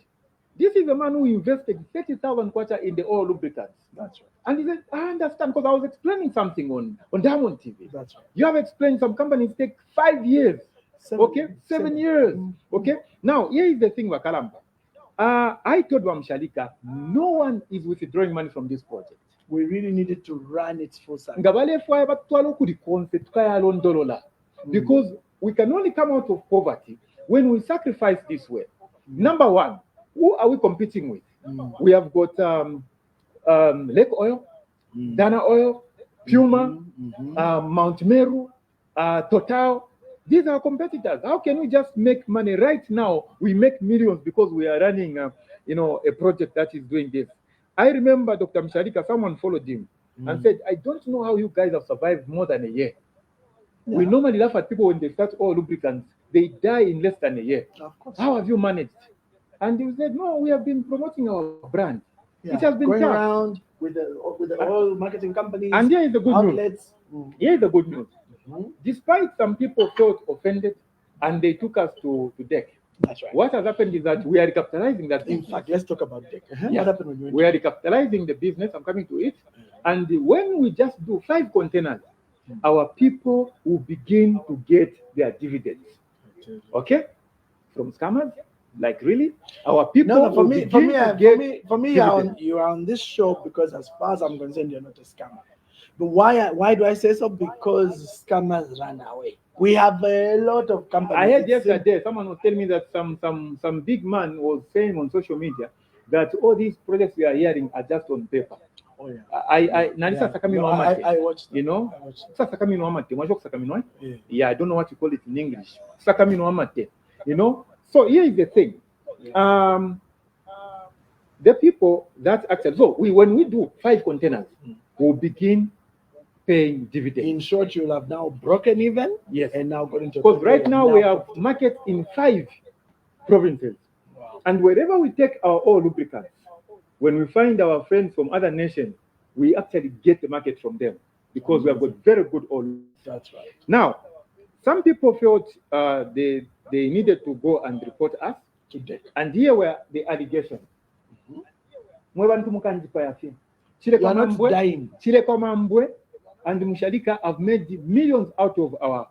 This is a man who invested 30,000 kwacha in the oil lubricants. That's right. And he said, I understand, because I was explaining something on Diamond TV. That's right. You have explained some companies take 5 years. 7 years. Okay. Now, here is the thing, Wakalamba. I told Wamshalika, no one is withdrawing money from this project. We really needed to run its full cycle. Because we can only come out of poverty when we sacrifice this way. Number one, who are we competing with? We have got Lake Oil, Dana Oil, Puma, Mount Meru, Total. These are competitors. How can we just make money right now? We make millions because we are running, a project that is doing this. I remember Dr. Mshalika, someone followed him and said, I don't know how you guys have survived more than a year. Yeah. We normally laugh at people when they start oil lubricants. They die in less than a year. Of course. How have you managed? And he said, no, we have been promoting our brand. Yeah. It has been going tough. Around with the oil marketing companies. And here is the good outlets. news. Here is the good news. Despite some people felt offended and they took us to deck. That's right. What has happened is that we are recapitalizing that business. In fact, let's talk about deck. Yeah. What happened when you we are recapitalizing the business. I'm coming to it. And when we just do 5 containers, our people will begin to get their dividends. Okay? From scammers? Like really? Our people no, for will me, begin to get you're on this show because as far as I'm concerned, you're not a scammer. But why do I say so? Because scammers run away. We have a lot of companies. I heard yesterday someone was telling me that some big man was saying on social media that all these projects we are hearing are just on paper. Oh yeah. I watched. You know? Yeah, I don't know what you call it in English. You know? So here is the thing. The people that actually when we do 5 containers, we'll begin paying dividends. In short, you'll have now broken even. Yes. And now going to because right now we have markets in 5 provinces. Wow. And wherever we take our oil lubricants, when we find our friends from other nations, we actually get the market from them because we have got very good oil. That's right. Now, some people felt they needed to go and report us today. And here were the allegations. You are not dying. CHILEKWA MAMBWE and Mushalika have made millions out of our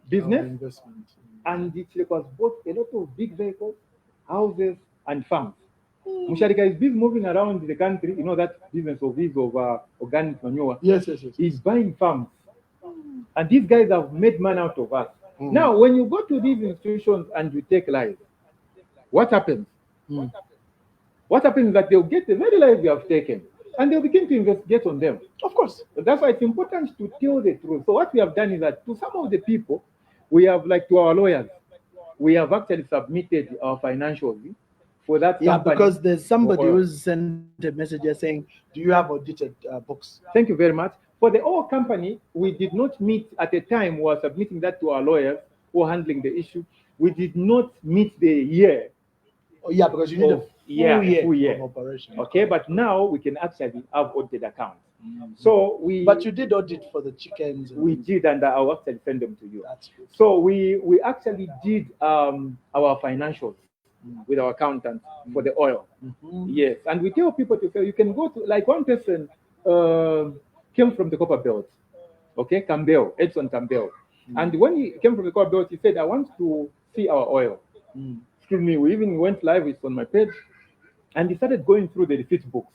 business. Investment. And the CHILEKWA has bought a lot of big vehicles, houses, and farms. Mushalika is busy moving around the country. You know that business of his of organic manure. Yes. He's buying farms. And these guys have made money out of us. Now, when you go to these institutions and you take lives, what happens? What happens is that they'll get the very lives you have taken and they'll begin to investigate on them. Of course. So that's why it's important to tell the truth. So what we have done is that to some of the people, we have, like to our lawyers, we have actually submitted our financials for that company. Because there's somebody who's sent a message here saying, do you have audited books? Thank you very much. For the oil company, we did not meet at the time we were submitting that to our lawyers who are handling the issue. We did not meet the year. Oh, yeah, because you need a full year of operation. Okay, but now we can actually have audited accounts. So But you did audit for the chickens. We did, and I'll actually send them to you. That's good. So we actually did our financials with our accountant for the oil. Yes, and we tell people to say you can go to, like one person came from the Copper Belt, okay, Campbell, Edson Campbell. And when he came from the Copper Belt, he said, I want to see our oil. Excuse me, we even went live, it's on my page, and he started going through the receipt books.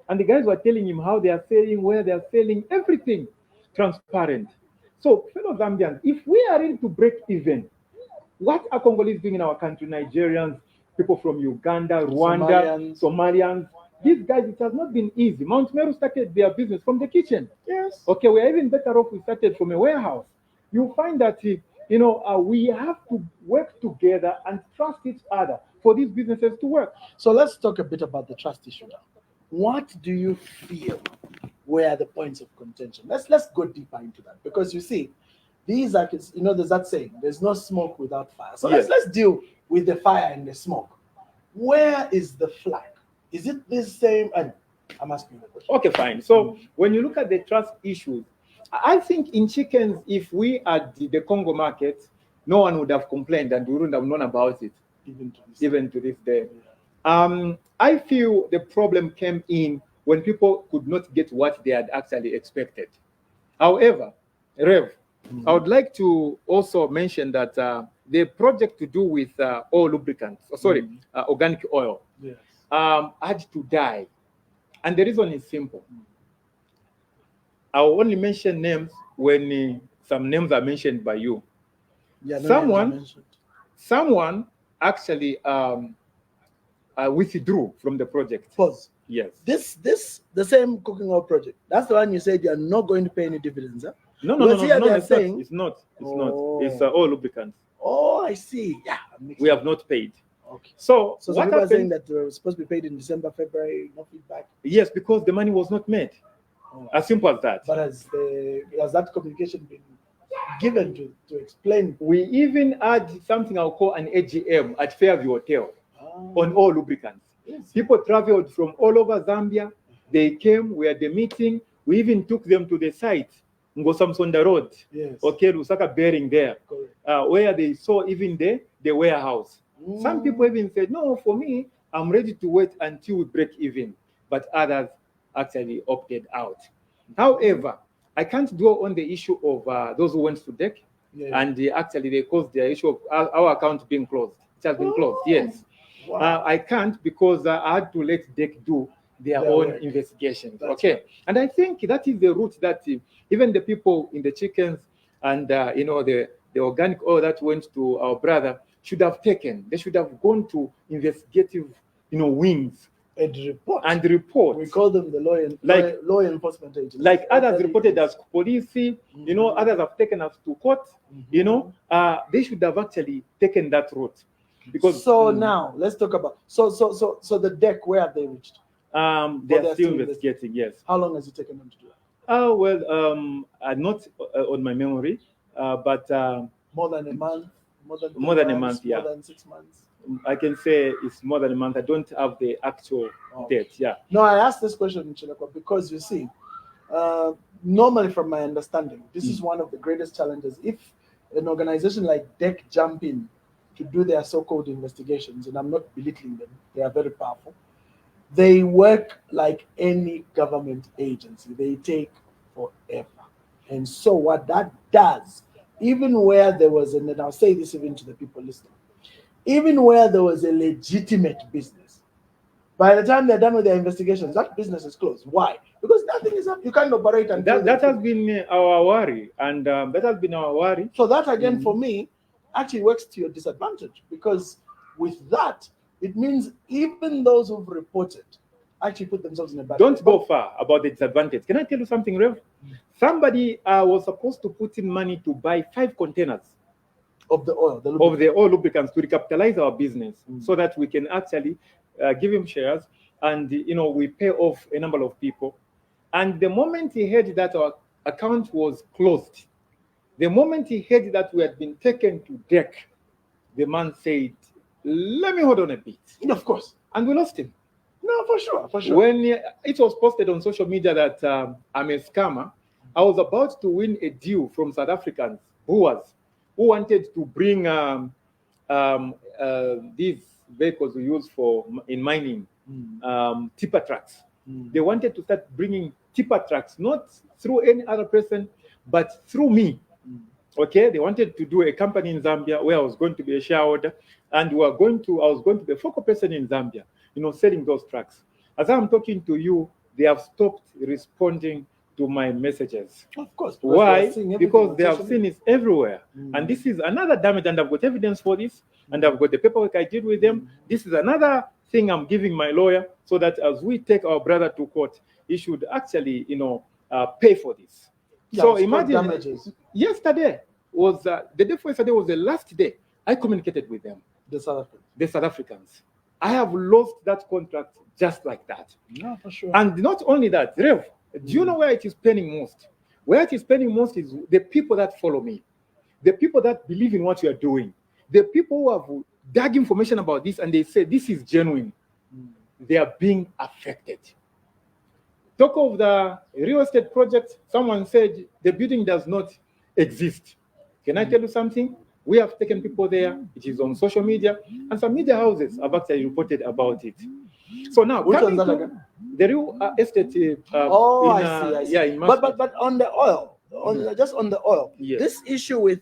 And the guys were telling him how they are selling, where they are selling, everything transparent. So, fellow Zambians, if we are ready to break even, what are Congolese doing in our country, Nigerians, people from Uganda, Rwanda, Somalians, these guys, it has not been easy. Mount Meru started their business from the kitchen. Yes. Okay, we're even better off we started from a warehouse. You'll find that, we have to work together and trust each other for these businesses to work. So let's talk a bit about the trust issue now. What do you feel were the points of contention? Let's go deeper into that, because you see, these are, there's that saying, there's no smoke without fire. So let's deal with the fire and the smoke. Where is the flag? Is it this same? And I'm asking the question. Okay, fine. So when you look at the trust issues, I think in chickens, if we had the Congo market, no one would have complained and we wouldn't have known about it, even to this day. I feel the problem came in when people could not get what they had actually expected. However, Rev, I would like to also mention that the project to do with oil lubricants, organic oil, had to die. And the reason is simple. I'll only mention names when some names are mentioned by you. Yeah, someone actually withdrew from the project. Pause. Yes. The same cooking oil project. That's the one you said you are not going to pay any dividends, huh? No, it's not. It's oil lubricants. Oh, I see. Yeah. We have not paid. Okay. So what people are saying that were supposed to be paid in December, February, no feedback? Yes, because the money was not made. As simple as that. But has that communication been given to explain? We even had something I'll call an AGM at Fairview Hotel on all lubricants. Yes. People traveled from all over Zambia. They came, we had the meeting. We even took them to the site, Ngosamsonda Road, okay, Lusaka bearing there, where they saw even the warehouse. Some people even said, no, for me, I'm ready to wait until we break even. But others actually opted out. However, I can't dwell on the issue of those who went to DEC, and they caused the issue of our account being closed. It has been closed, yes. Wow. I can't, because I had to let DEC do their own investigations. Okay, and I think that is the route that even the people in the chickens and the organic oil that went to our brother should have taken. They should have gone to investigative wings and report. We call them the law enforcement agents. Like others reported as police, others have taken us to court. They should have actually taken that route. Because now let's talk about so the DEC, where have they reached? They are still investigating. Yes. How long has it taken them to do that? Not on my memory, but more than a month. More than a month, yeah. More than 6 months. I can say it's more than a month. I don't have the actual date. Yeah. No, I asked this question, CHILEKWA, because you see, normally from my understanding, this is one of the greatest challenges. If an organization like DEC jump in to do their so-called investigations, and I'm not belittling them, they are very powerful. They work like any government agency. They take forever. And so what that does, even where there was, and I'll say this even to the people listening, even where there was a legitimate business, by the time they're done with their investigations, that business is closed. Why? Because nothing is up. You can't operate until That has been our worry, and that has been our worry. So that again, for me, actually works to your disadvantage, because with that, it means even those who've reported actually put themselves in a bad. Don't go far about the disadvantage. Can I tell you something, Rev? Somebody was supposed to put in money to buy 5 containers of the oil, of the oil lubricants to recapitalize our business, so that we can actually give him shares, and we pay off a number of people. And the moment he heard that our account was closed, the moment he heard that we had been taken to deck, the man said, "Let me hold on a bit." Of course. And we lost him. No, for sure, for sure. When it was posted on social media that I'm a scammer, I was about to win a deal from South Africans who wanted to bring these vehicles we use in mining, tipper trucks. They wanted to start bringing tipper trucks, not through any other person, but through me. Okay, they wanted to do a company in Zambia where I was going to be a shareholder, and I was going to be a focal person in Zambia, selling those trucks. As I'm talking to you, they have stopped responding to my messages. Of course. Why? Because they have seen it everywhere. And this is another damage, and I've got evidence for this, and I've got the paperwork I did with them. This is another thing I'm giving my lawyer, so that as we take our brother to court, he should actually, pay for this. Yeah, so imagine damages. Yesterday was the day before yesterday was the last day I communicated with them. The South Africans. I have lost that contract just like that. Yeah, for sure. And not only that, Rev, do you know where it is paining most? Where it is paining most is the people that follow me, the people that believe in what you are doing, the people who have dug information about this and they say this is genuine. They are being affected. Talk of the real estate project, someone said the building does not exist. Can I tell you something? We have taken people there. It is on social media, and some media houses have actually reported about it. So now, which one's that again? The real estate. I see. Yeah, in but on the oil, just on the oil. Yes. This issue with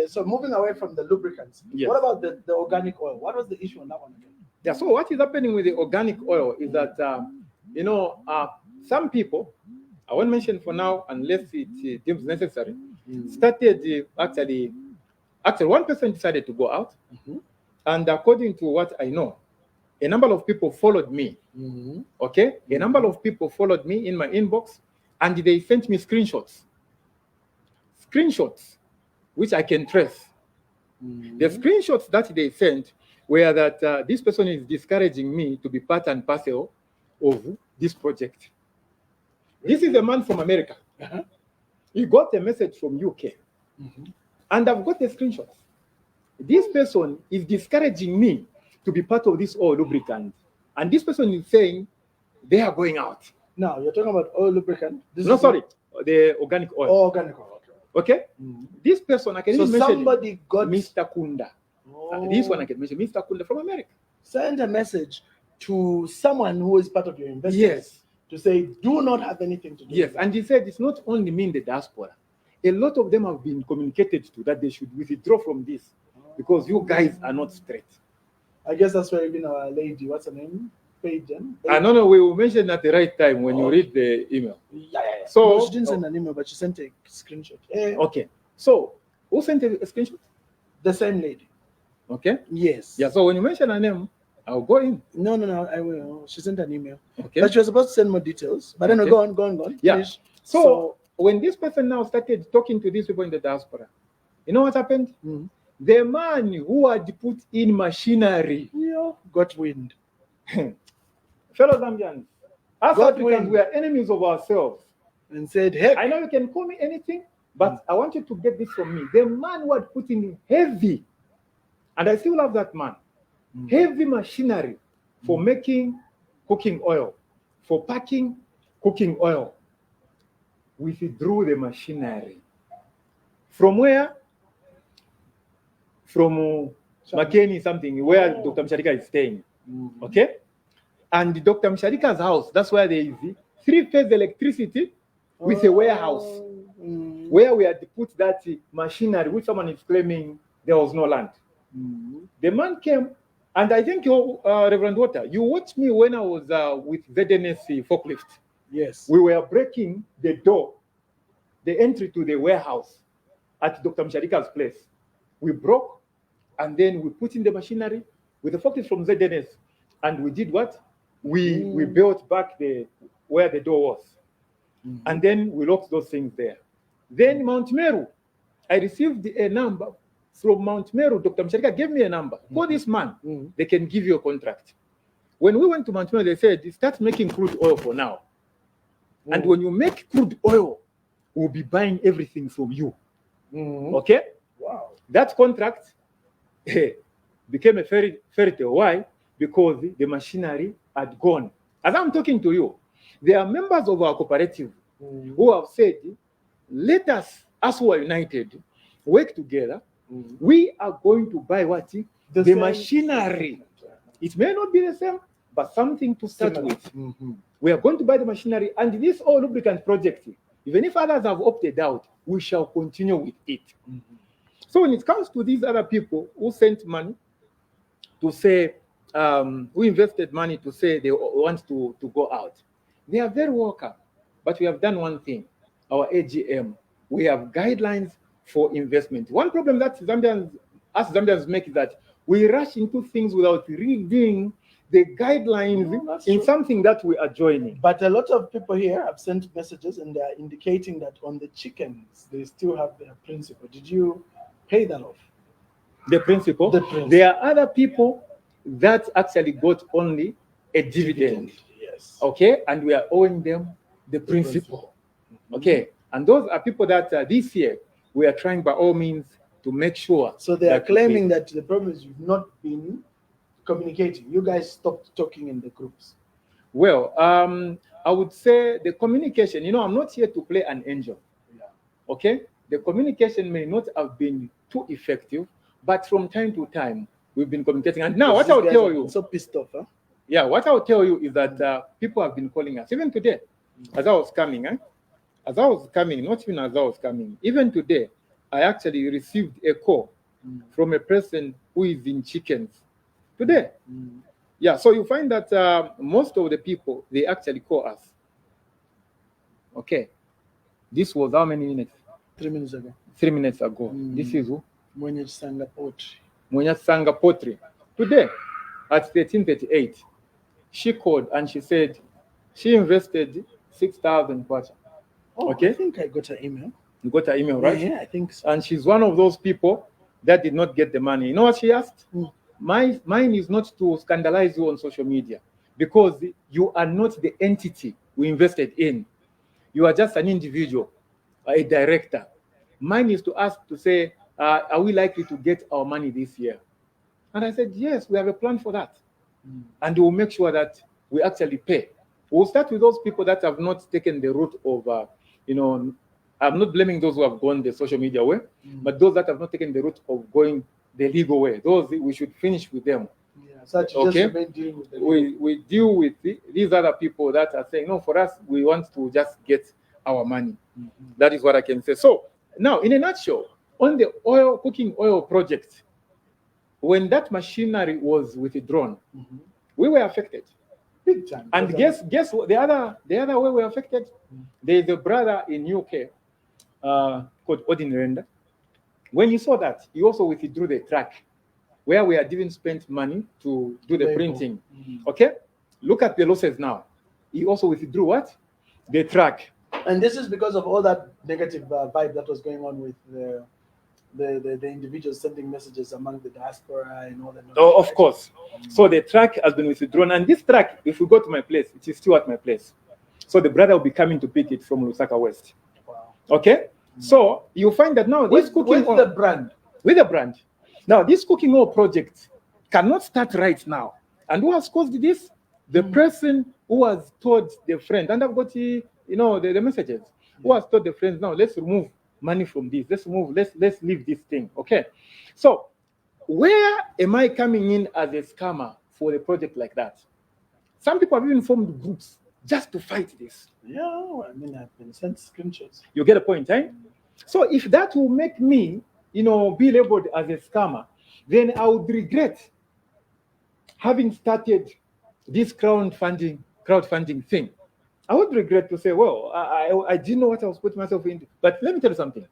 so moving away from the lubricants. Yes. What about the organic oil? What was the issue on that one again? Yeah. So what is happening with the organic oil is that some people, I won't mention for now unless it deems necessary, started actually one person decided to go out, and according to what I know, a number of people followed me. Okay, a number of people followed me in my inbox, and they sent me screenshots, which I can trace. The screenshots that they sent were that this person is discouraging me to be part and parcel of this project. This is a man from America. He got a message from UK. And I've got the screenshots. This person is discouraging me to be part of this oil lubricant. And this person is saying they are going out. Now, you're talking about oil lubricant? The organic oil. Oh, organic oil. Okay? This person, I can even mention somebody got Mr. Kunda. This one I can mention, Mr. Kunda from America. Send a message to someone who is part of your investment. Yes. To say, do not have anything to do Yes, with that. and he said it's not only me in the diaspora. A lot of them have been communicated to that they should withdraw from this because you guys are not straight. I guess that's where even our lady, what's her name? Pagan. No, we will mention at the right time when you read the email. Yeah. So no, she didn't send an email, but she sent a screenshot. Okay. So who sent a screenshot? The same lady. Okay. Yes. Yeah. So when you mention her name, I'll go in. No, I will. She sent an email. Okay. But she was supposed to send more details. But then go on. Yeah. Finish. So when this person now started talking to these people in the diaspora, you know what happened? The man who had put in machinery got wind. Fellow Zambians, us Africans, we are enemies of ourselves. And said, heck. I know you can call me anything, but I want you to get this from me. The man who had put in heavy, and I still love that man, heavy machinery for making cooking oil, for packing cooking oil, withdrew the machinery. From where? From Makeni something, where Dr. Msharika is staying. Okay? And Dr. Msharika's house, that's where there is 3-phase electricity with a warehouse where we had to put that machinery, which someone is claiming there was no land. The man came, and I think Reverend Water, you watched me when I was with ZNS forklift. Yes. We were breaking the door, the entry to the warehouse at Dr. Msharika's place. We broke, and then we put in the machinery with the forklift from ZNS, and we did what? We built back where the door was. And then we locked those things there. Then Mount Meru, I received a number from Mount Meru. Dr. Msharika gave me a number. Call this man. They can give you a contract. When we went to Mount Meru, they said, start making crude oil for now. And when you make crude oil, we'll be buying everything from you. Okay? Wow. That contract became a fairy tale. Why? Because the machinery had gone. As I'm talking to you, there are members of our cooperative who have said, let us who are united, work together. We are going to buy what? The machinery. It may not be the same, but something to start with. We are going to buy the machinery, and this oil lubricant project, even if others have opted out, we shall continue with it. So when it comes to these other people who sent money to say, who invested money to say they want to go out, they are very welcome. But we have done one thing, our AGM, we have guidelines for investment. One problem that Zambians make is that we rush into things without reading the guidelines in something that we are joining. But a lot of people here have sent messages, and they are indicating that on the chickens, they still have their principal. Did you pay that off? The principal? There are other people that actually got only a dividend. Yes. Okay, and we are owing them the principal. Okay, and those are people that this year we are trying by all means to make sure. So they are claiming that the problem is you've not been communicating. You guys stopped talking in the groups. Well, I would say the communication, I'm not here to play an angel. Okay, the communication may not have been too effective, but from time to time we've been communicating. And now what I'll tell you, so pissed off, huh? Yeah, what I'll tell you is that people have been calling us even today. As I was coming, even today, I actually received a call from a person who is in chickens today. Yeah, so you find that most of the people, they actually call us. Okay, this was how many minutes? 3 minutes ago. 3 minutes ago. This is who? Mwanya Sanga Potri. Today, at 13:38, she called and she said she invested 6,000 kwacha. Oh, okay. I think I got her email. You got her email, right? Yeah, I think so. And she's one of those people that did not get the money. You know what she asked? Mine is not to scandalize you on social media, because you are not the entity we invested in. You are just an individual, a director. Mine is to ask to say, are we likely to get our money this year? And I said, yes, we have a plan for that. And we'll make sure that we actually pay. We'll start with those people that have not taken the route of, I'm not blaming those who have gone the social media way, but those that have not taken the route of going the legal way, those we should finish with them. Yeah, such okay? Just dealing with we deal with these other people that are saying, no, for us, we want to just get our money. That is what I can say. So now, in a nutshell, on the cooking oil project, when that machinery was withdrawn, we were affected big time. And guess what? The other way we were affected. There is a brother in UK called Odin Renda. When he saw that, he also withdrew the track where we had even spent money to do the printing. Okay, look at the losses now. He also withdrew what? The track. And this is because of all that negative vibe that was going on with the individuals sending messages among the diaspora and all that. Oh, of course. So the track has been withdrawn, and this track, if we go to my place, it is still at my place. So the brother will be coming to pick it from Lusaka West. Wow. Okay. So you find that now this cooking with the brand. With the brand. Now this cooking oil project cannot start right now. And who has caused this? The person who has told the friend, and I've got the messages. Who has told the friends, now let's remove money from this. Let's leave this thing. Okay. So where am I coming in as a scammer for a project like that? Some people have even formed groups just to fight this. Yeah, I mean, I've been sent screenshots. You get a point, eh? So if that will make me, be labeled as a scammer, then I would regret having started this crowdfunding thing. I would regret to say, well, I didn't know what I was putting myself into. But let me tell you something.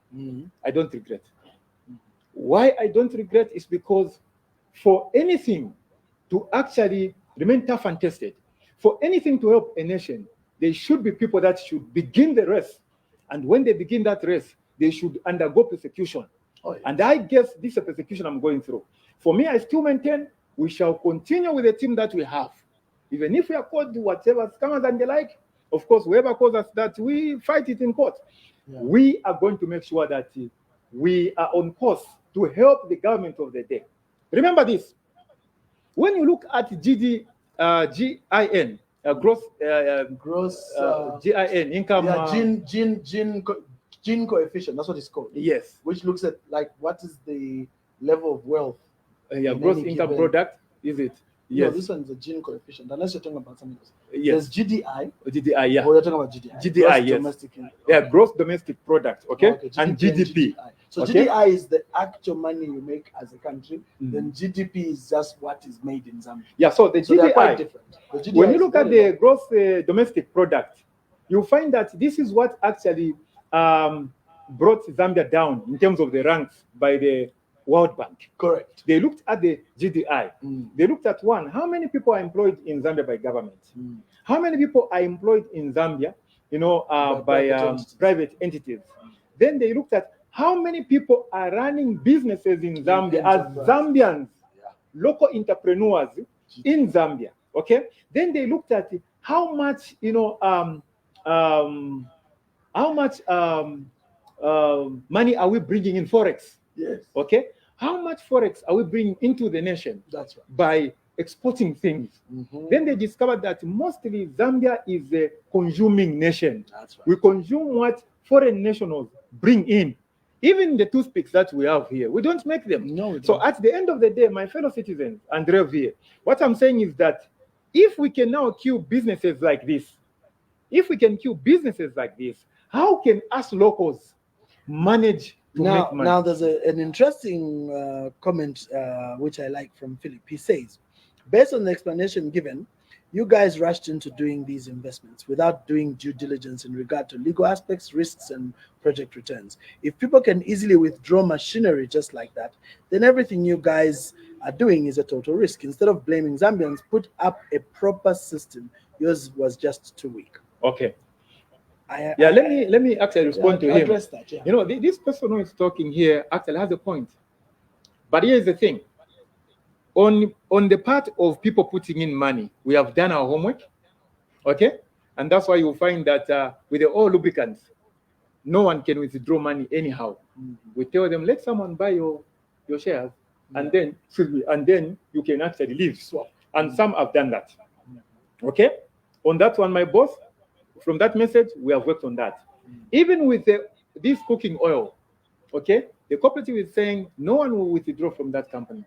I don't regret. Why I don't regret is because for anything to actually remain tough and tested, for anything to help a nation, there should be people that should begin the race. And when they begin that race, they should undergo persecution. Oh, yeah. And I guess this is a persecution I'm going through. For me, I still maintain we shall continue with the team that we have. Even if we are called whatever scammers and the like, of course, whoever calls us that, we fight it in court. Yeah. We are going to make sure that we are on course to help the government of the day. Remember this. When you look at GIN, gross GIN, income. Yeah, Gini coefficient, that's what it's called. Yes. Which looks at like what is the level of wealth. Gross income product, is it? Yes. No, this one is a Gini coefficient, unless you're talking about something else. Yes. There's GDI. GDI, yeah. Or you're talking about GDI. GDI, yes. Domestic. Yeah, gross domestic product, okay? GDP and GDP. GDI. So okay? GDI is the actual money you make as a country. Then GDP is just what is made in Zambia. Yeah, so the GDI, they're quite different. The GDI when you look at the gross domestic product, you find that this is what actually brought Zambia down in terms of the ranks by the World Bank. Correct. They looked at the GDI. They looked at how many people are employed in Zambia by government? How many people are employed in Zambia, by private entities? Then they looked at how many people are running businesses in Zambia as Zambians, local entrepreneurs in Zambia. Okay. Then they looked at how much, money are we bringing in forex? Yes. Okay. How much forex are we bringing into the nation? That's right. By exporting things. Then they discovered that mostly Zambia is a consuming nation. That's right. We consume what foreign nationals bring in. Even the toothpicks that we have here, we don't make them. No, we don't. So at the end of the day, my fellow citizens and REV, what I'm saying is that if we can now kill businesses like this, how can us locals manage to make money? Now there's an interesting comment which I like from Philip. He says, based on the explanation given, you guys rushed into doing these investments without doing due diligence in regard to legal aspects, risks, and project returns. If people can easily withdraw machinery just like that, then everything you guys are doing is a total risk. Instead of blaming Zambians, put up a proper system. Yours was just too weak. Okay. Let me actually respond to him. Address that, yeah. This person who is talking here actually has a point. But here's the thing. On the part of people putting in money, we have done our homework, okay? And that's why you'll find that with the oil lubricants, no one can withdraw money anyhow. We tell them, let someone buy your shares, and then you can actually leave. Swap. And some have done that. Okay? On that one, my boss, from that message, we have worked on that. Even with this cooking oil, okay? The cooperative is saying no one will withdraw from that company.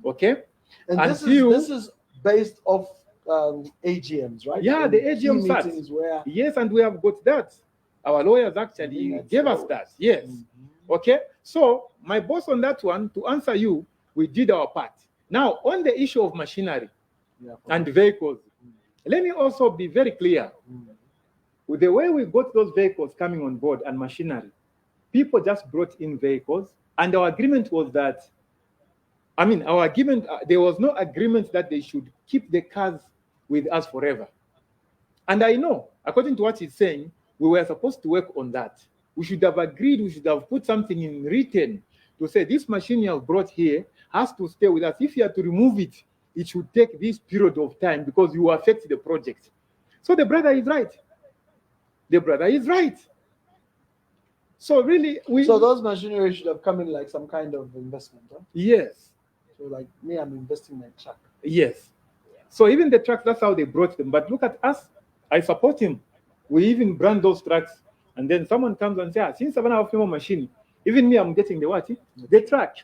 Okay? And this is based off AGMs, right? Yeah, the AGM meetings where... Yes, and we have got that. Our lawyers actually gave us that. Yes. Okay? So, my boss on that one, to answer you, we did our part. Now, on the issue of machinery and vehicles, let me also be very clear. With the way we got those vehicles coming on board and machinery, people just brought in vehicles, and our agreement was that there was no agreement that they should keep the cars with us forever. And I know, according to what he's saying, we were supposed to work on that. We should have agreed, we should have put something in written to say this machine you have brought here has to stay with us. If you have to remove it, it should take this period of time because you affect the project. So the brother is right. So really, So those machinery should have come in like some kind of investment, huh? Yes. So like me, I'm investing in a truck. Yes. So even the trucks, that's how they brought them. But look at us. I support him. We even brand those trucks. And then someone comes and says, since I have a machine, even me, I'm getting the what? The truck.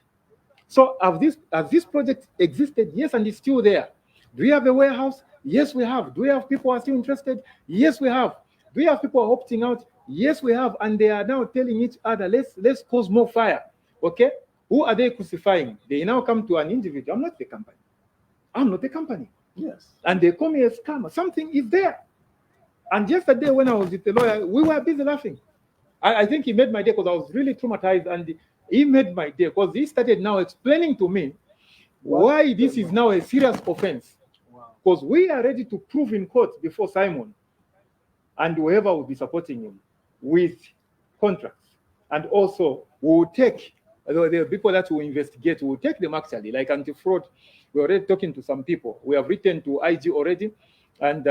So has this project existed? Yes, and it's still there. Do we have a warehouse? Yes, we have. Do we have people who are still interested? Yes, we have. Do we have people who are opting out? Yes, we have. And they are now telling each other, let's cause more fire. Okay? Who are they crucifying? They now come to an individual. I'm not the company. I'm not the company. Yes. And they call me a scammer. Something is there. And yesterday when I was with the lawyer, we were busy laughing. I think he made my day because I was really traumatized, and he made my day because he started now explaining to me why this is now a serious offense. Because we are ready to prove in court before Simon and whoever will be supporting him with contracts. And also, we will take the people that will investigate, we will take them actually, like anti-fraud. We're already talking to some people. We have written to IG already, and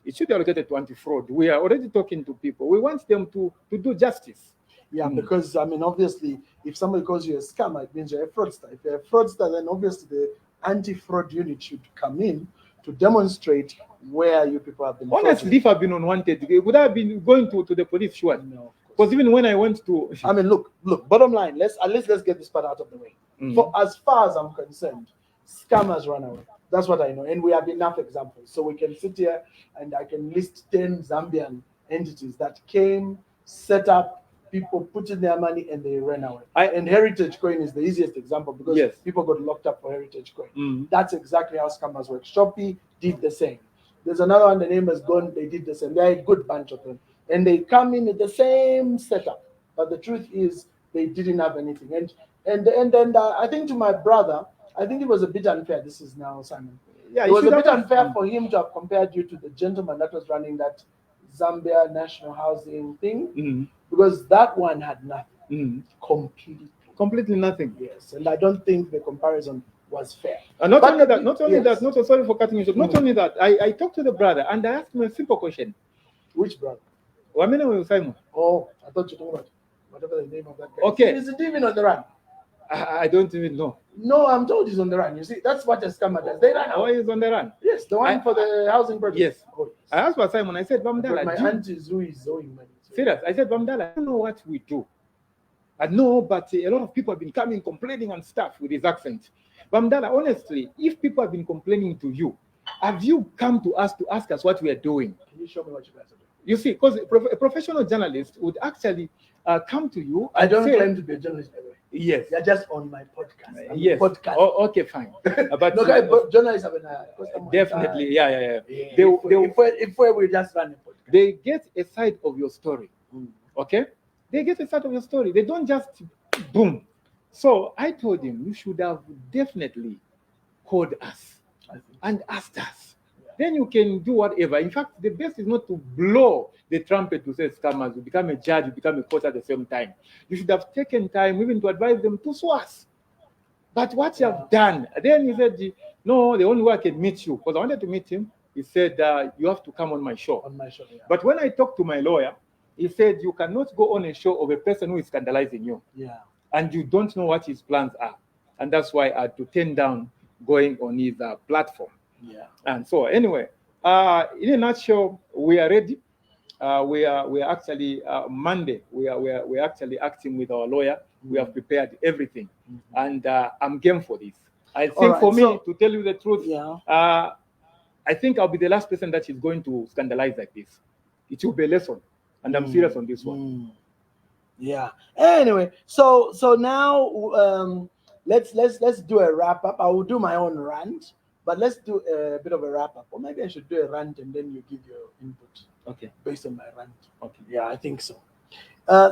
it should be allocated to anti-fraud. We are already talking to people. We want them to do justice. Yeah, because, I mean, obviously, if somebody calls you a scammer, it means you're a fraudster. If you're a fraudster, then obviously the anti-fraud unit should come in to demonstrate where you people have been. Honestly, if I've been unwanted, would I have been going to the police? Sure. No. Because even when I went to... I mean, look, bottom line, let's get this part out of the way. For as far as I'm concerned, scammers run away. That's what I know. And we have enough examples. So we can sit here and I can list 10 Zambian entities that came, set up, people put in their money and they ran away. And Heritage Coin is the easiest example because people got locked up for Heritage Coin. That's exactly how scammers work. Shopee did the same. There's another one, the name is gone, they did the same. They're a good bunch of them. And they come in with the same setup. But the truth is they didn't have anything. And then I think to my brother, I think it was a bit unfair. This is now Simon. Yeah, it was a bit unfair for him to have compared you to the gentleman that was running that Zambia National Housing thing, because that one had nothing. Completely nothing. Yes, and I don't think the comparison was fair. And not only that, sorry for cutting you short. Not only that, I talked to the brother and I asked him a simple question. Which brother? Simon. Oh, I thought you were talking about whatever the name of that guy. Okay. Is it even on the run? I don't even know. No, I'm told he's on the run. You see, that's what a scammer does. They run out. Oh, he's on the run? Yes, the one for the housing project. Yes. Oh, yes. I asked for Simon. I said, Bamdala. My auntie is who is owing money. Serious. I said, Bamdala, I don't know what we do. I know, but a lot of people have been coming, complaining and stuff with his accent. Bamdala, honestly, if people have been complaining to you, have you come to us to ask us what we are doing? Can you show me what you guys are doing? You see, because a professional journalist would actually come to you. I don't claim to be a journalist, by the way. Yes. You're just on my podcast. Yes. Podcast. Oh, okay, fine. But journalists have definitely, yeah. If we just run a podcast, they get a side of your story. Okay? They get a side of your story. They don't just boom. So I told him, you should have definitely called us and asked us. Then you can do whatever. In fact, the best is not to blow the trumpet to say scammers. You become a judge, you become a court at the same time. You should have taken time even to advise them to sue us. But what you have done, then he said, no, the only way I can meet you, because I wanted to meet him, he said, you have to come on my show. On my show, yeah. But when I talked to my lawyer, he said, you cannot go on a show of a person who is scandalizing you. Yeah. And you don't know what his plans are. And that's why I had to turn down going on his platform. Yeah. And so anyway, in a nutshell, we are ready. We are actually Monday. We are actually acting with our lawyer. We have prepared everything, and I'm game for this. I think for me, to tell you the truth, I think I'll be the last person that is going to scandalize like this. It will be a lesson, and I'm serious on this one. Yeah. Anyway, so now let's do a wrap up. I will do my own rant. But let's do a bit of a wrap up, or maybe I should do a rant and then you give your input. Okay. Based on my rant. Okay. Yeah, I think so.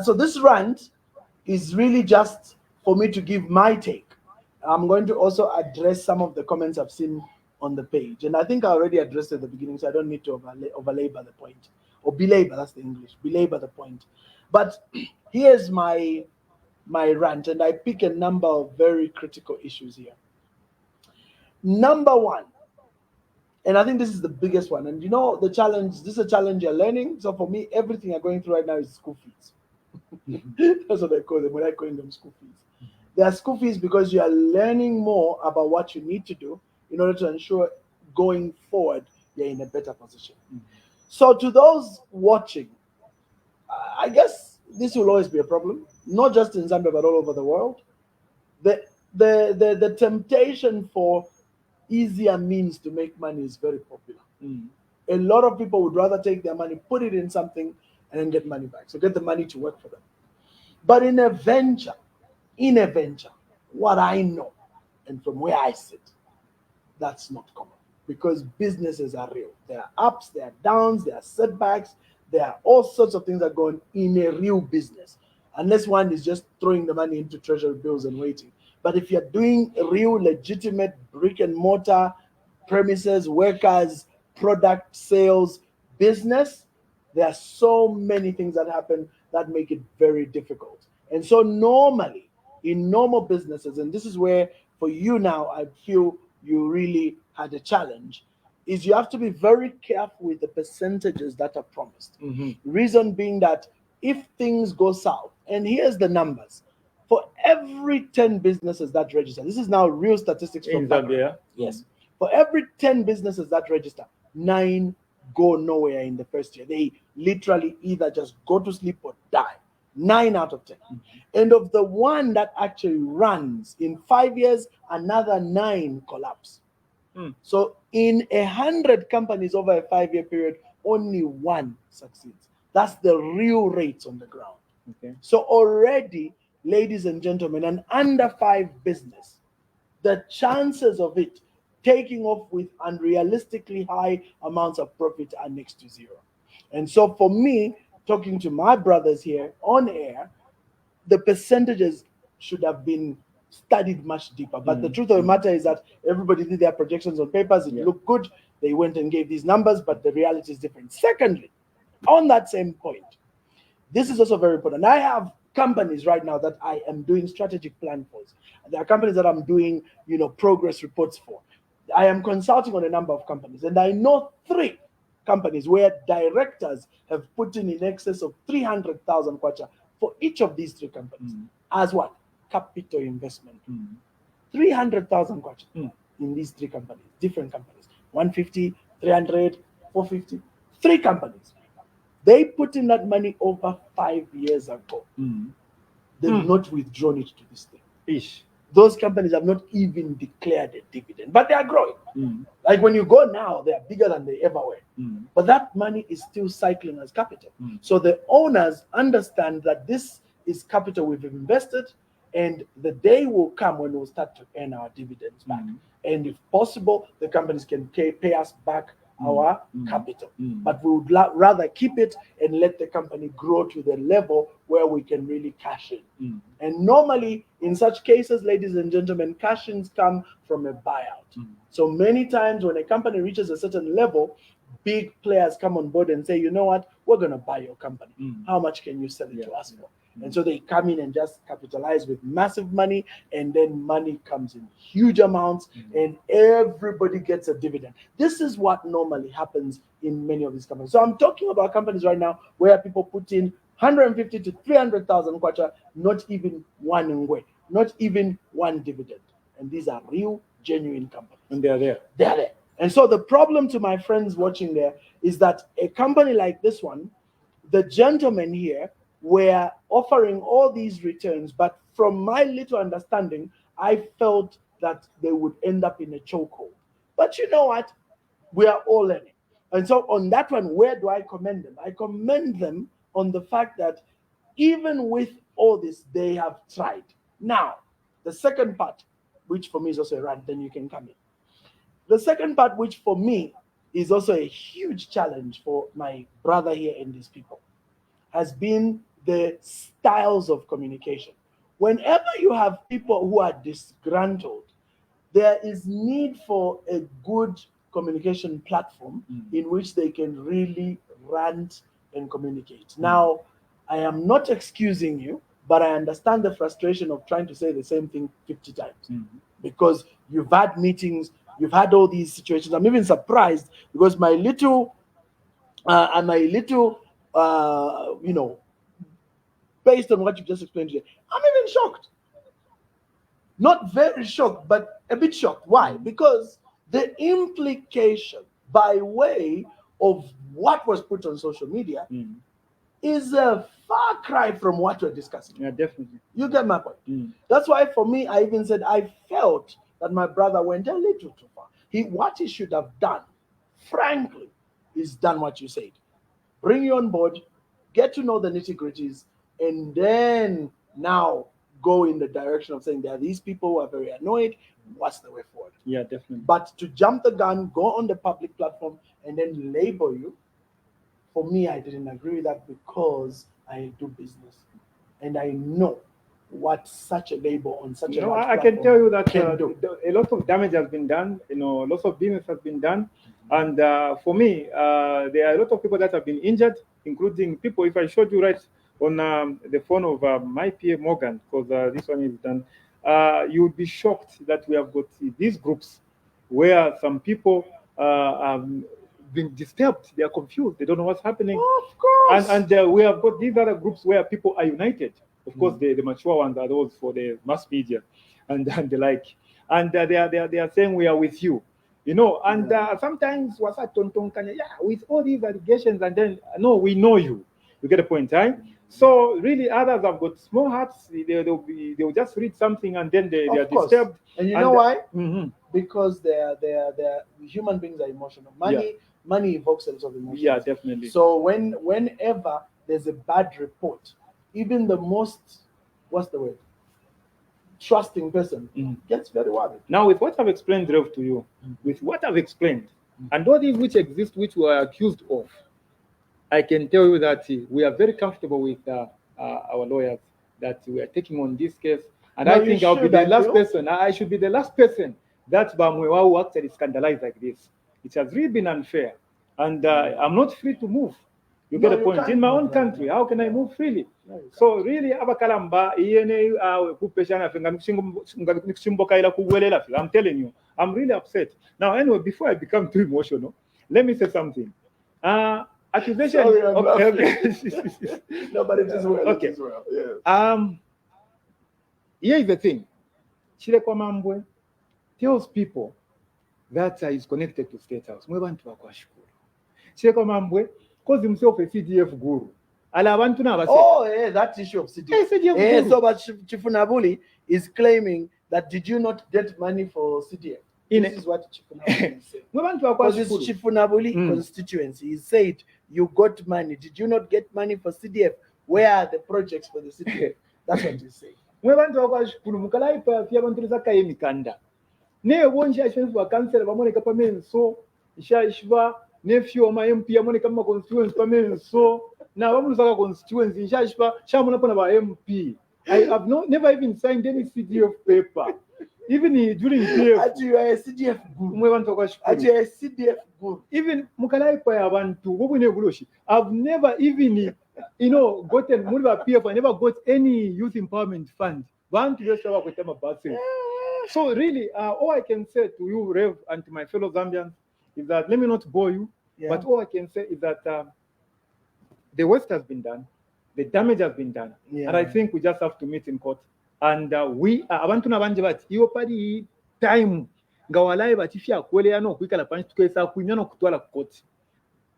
So this rant is really just for me to give my take. I'm going to also address some of the comments I've seen on the page, and I think I already addressed it at the beginning, so I don't need to overlabor the point, or belabor. That's the English. Belabor the point. But here's my rant, and I pick a number of very critical issues here. Number one, and I think this is the biggest one, and you know the challenge, this is a challenge you're learning. So for me, everything you're going through right now is school fees. That's what I call them when I call them school fees. They are school fees because you are learning more about what you need to do in order to ensure going forward you're in a better position. So to those watching, I guess this will always be a problem, not just in Zambia but all over the world. The temptation for easier means to make money is very popular. A lot of people would rather take their money, put it in something, and then get money back. So get the money to work for them. But in a venture, what I know, and from where I sit, that's not common, because businesses are real. There are ups, there are downs, there are setbacks, there are all sorts of things that go on in a real business, unless one is just throwing the money into treasury bills and waiting. But if you're doing a real legitimate brick and mortar, premises, workers, product sales business, there are so many things that happen that make it very difficult. And so normally, in normal businesses, and this is where for you now I feel you really had a challenge, is you have to be very careful with the percentages that are promised. Reason being that if things go south, and here's the numbers, for every 10 businesses that register, this is now real statistics from Zambia. Yes. For every 10 businesses that register, 9 go nowhere in the first year. They literally either just go to sleep or die. 9 out of 10. And of the one that actually runs, in 5 years, another 9 collapse. So in 100 companies over a 5-year period, only 1 succeeds. That's the real rates on the ground. So already, ladies and gentlemen, an under 5 business, the chances of it taking off with unrealistically high amounts of profit are next to 0. And so for me, talking to my brothers here on air, the percentages should have been studied much deeper. But the truth of the matter is that everybody did their projections on papers. It looked good. They went and gave these numbers, but the reality is different. Secondly, on that same point, this is also very important. I have companies right now that I am doing strategic plan for. There are companies that I'm doing, progress reports for. I am consulting on a number of companies, and I know 3 companies where directors have put in excess of 300,000 kwacha for each of these 3 companies as what? Capital investment. 300,000 kwacha in these 3 companies, different companies. 150, 300, 450, 3 companies. They put in that money over 5 years ago. They've not withdrawn it to this day. Those companies have not even declared a dividend, but they are growing. Like when you go now, they are bigger than they ever were. But that money is still cycling as capital. So the owners understand that this is capital we've invested, and the day will come when we'll start to earn our dividends back. And if possible, the companies can pay us back our capital. But we would rather keep it and let the company grow to the level where we can really cash in. And normally, in such cases, ladies and gentlemen, cash-ins come from a buyout. So many times when a company reaches a certain level, big players come on board and say, you know what, we're going to buy your company. How much can you sell it to us for? And so they come in and just capitalize with massive money, and then money comes in huge amounts, and everybody gets a dividend. This is what normally happens in many of these companies. So I'm talking about companies right now where people put in 150 to 300,000 kwacha, not even 1 ngwe, not even 1 dividend. And these are real, genuine companies. And they are there. They are there. And so the problem to my friends watching there is that a company like this one, the gentlemen here were offering all these returns, but from my little understanding, I felt that they would end up in a chokehold. But you know what? We are all learning. And so on that one, where do I commend them? I commend them on the fact that even with all this, they have tried. Now, the second part, which for me is also a rant, then you can come in. The second part, which for me is also a huge challenge for my brother here and these people, has been the styles of communication. Whenever you have people who are disgruntled, there is need for a good communication platform in which they can really rant and communicate. Now, I am not excusing you, but I understand the frustration of trying to say the same thing 50 times. Because you've had meetings, you've had all these situations. I'm even surprised because my little, based on what you just explained today, I'm even shocked. Not very shocked, but a bit shocked. Why? Because the implication by way of what was put on social media is a far cry from what we're discussing. Yeah, definitely. You get my point? That's why for me, I even said I felt that my brother went a little too far. What he should have done frankly, is done what you said. Bring you on board, get to know the nitty-gritties, and then now go in the direction of saying there are these people who are very annoyed. What's the way forward? Yeah, definitely. But to jump the gun, go on the public platform, and then label you, for me, I didn't agree with that because I do business and I know what such a label on such a large I can platform tell you that can do. a lot of damage has been done. Lots of business has been done, and for me, there are a lot of people that have been injured, including people. If I showed you right on the phone of my PA Morgan, because this one is done, you would be shocked that we have got these groups where some people have been disturbed. They are confused. They don't know what's happening. Of course. And we have got these other groups where people are united. Of course, the mature ones are those for the mass media and the like. And they are saying we are with you. And sometimes with all these allegations, and then no, we know you. You get the point, right? So really, others have got small hearts. They'll just read something and then they are disturbed. And you know why? Mm-hmm. Because they're human beings are emotional. Money evokes a lot of emotions. Yeah, definitely. So whenever there's a bad report, even the most, what's the word, trusting person gets very worried. Now, with what I've explained, Rev, to you, with what I've explained, and all these which exist, which we are accused of, I can tell you that we are very comfortable with our lawyers, that we are taking on this case. And I think I'll be the last person. I should be the last person that Bamwewa who actually scandalized like this. It has really been unfair. And I'm not free to move. You get the point. In my own country, how can I move freely? So really, abakalamba I'm telling you, I'm really upset. Now, anyway, before I become too emotional, let me say something. Accusation. No, but it is well. Okay. It is well. Yes. Here is the thing. CHILEKWA MAMBWE tells people that is connected to State House. CHILEKWA MAMBWE calls himself a CDF guru. Oh, yeah, that issue of CDF. So, but Chifunabuli is claiming that did you not get money for CDF? This is what Chifunabuli is saying. Because it's Chifunabuli constituency. He said, you got money. Did you not get money for CDF? Where are the projects for the CDF? That's what he's saying. Nephew my MP amone kama constituency pame so na bamusaka constituency nshashpa shamona pana ba MP. I have never even signed any CDF paper. Even during PF. Ati you are a CDF guru. Ati you are a CDF guru. Even mukalaipa ya bantu bobune guloshi. I've never even gotten money by PF. I never got any youth empowerment fund. Bantu just have a basi. So really, all I can say to you, Rev, and to my fellow Zambians, is that, let me not bore you, but all I can say is that the worst has been done, the damage has been done, and I think we just have to meet in court. And we abantu nabanje bati iyo pali time ngawalaye batifya kwele no kwikala panchi tukesa kunyana kutwala court.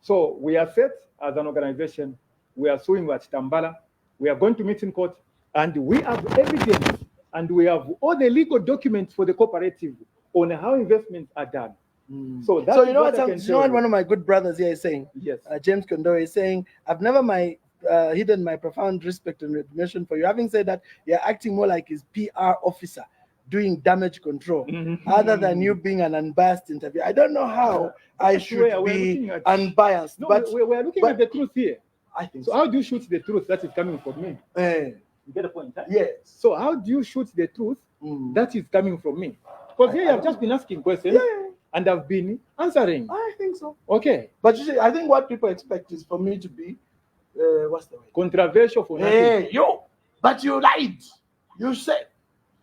So we are set as an organization. We are suing at Tambala. We are going to meet in court, and we have evidence, and we have all the legal documents for the cooperative on how investments are done. So you know what one of my good brothers here is saying? Yes. James Kondore is saying, I've never hidden my profound respect and admiration for you. Having said that, you're acting more like his PR officer doing damage control, other than you being an unbiased interviewer. I don't know how I should be unbiased. No, but we're looking at the truth here. I think so. How do you shoot the truth that is coming from me? You get the point? Huh? Yes. So how do you shoot the truth that is coming from me? Because here I've just been asking questions. And I've been answering. I think so. Okay. But you see, I think what people expect is for me to be, what's the word? Controversial for nothing. Hey, but you lied. You said.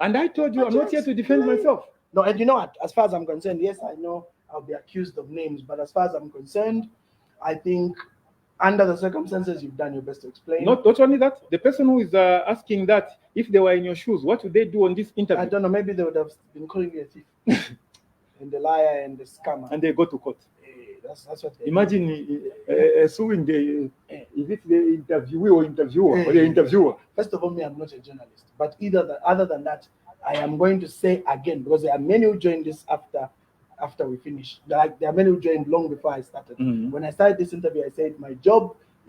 And I told you I'm not here to defend myself. No, and you know what? As far as I'm concerned, yes, I know I'll be accused of names, but as far as I'm concerned, I think under the circumstances, you've done your best to explain. Not only that, the person who is asking that, if they were in your shoes, what would they do on this interview? I don't know. Maybe they would have been calling you a thief. And the liar and the scammer, and they go to court. That's what they imagine suing the is it the interviewee or interviewer or the interviewer? First of all, me, I'm not a journalist, but other than that, I am going to say again, because there are many who joined this after after we finish. Like there are many who joined long before I started. Mhm. When I started this interview, I said my job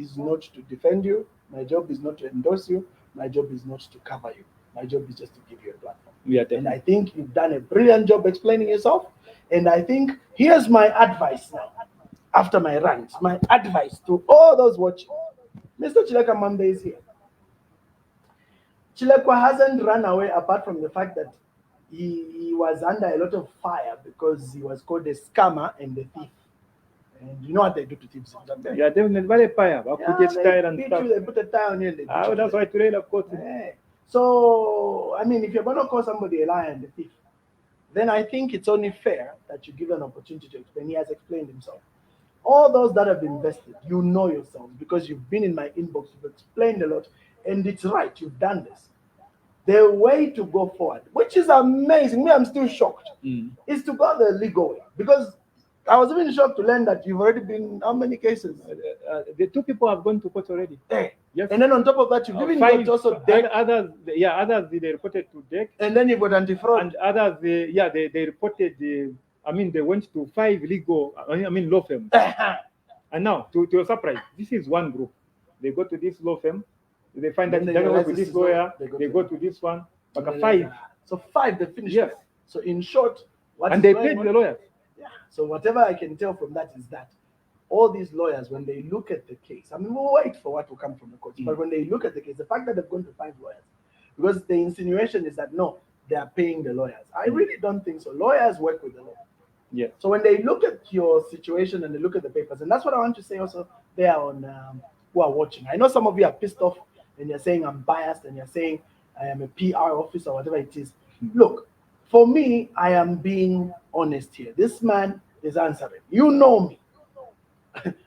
is not to defend you, my job is not to endorse you, my job is not to cover you. My job is just to give you a platform. Yeah, And I definitely. think you've done a brilliant job explaining yourself. And I think here's my advice now. After my rant, my advice to all those watching. Mr. Chilekwa Mambe is here. Chilekwa hasn't run away apart from the fact that he was under a lot of fire because he was called a scammer and a thief. And you know what they do to thieves in Zambia? Yeah, definitely. Vale fire. Yeah, Get they tired and beat stuff. you, they put a tie on you, and they beat Ah, you. that's why today, of course. Yeah. So, I mean, if you're going to call somebody a liar and a thief, then I think it's only fair that you give an opportunity to explain. He has explained himself. All those that have invested, you know yourselves because you've been in my inbox, you've explained a lot, and it's right, you've done this. The way to go forward, which is amazing, me, I'm still shocked, is to go the legal way. Because I was even shocked to learn that you've already been, how many cases? The two people have gone to court already. Yes. And then on top of that, you've even got also DEC. Others, others they reported to DEC. And then you've got anti-fraud. And others, they reported, they went to 5 legal, law firms. And now, to your surprise, this is one group. They go to this law firm, they find that they don't work with this lawyer, they go to this one, like 5. So 5, they finished. Yes. So in short, and they paid the lawyers. Yeah. So whatever I can tell from that is that all these lawyers, when they look at the case, I mean, we'll wait for what will come from the courts, but when they look at the case, the fact that they've gone to 5 lawyers, because the insinuation is that no, they are paying the lawyers. I really don't think so. Lawyers work with the law. Yeah. So when they look at your situation and they look at the papers, and that's what I want to say also there on who are watching. I know some of you are pissed off and you're saying I'm biased and you're saying I am a PR officer or whatever it is. Look, for me, I am being honest here. This man is answering. You know me.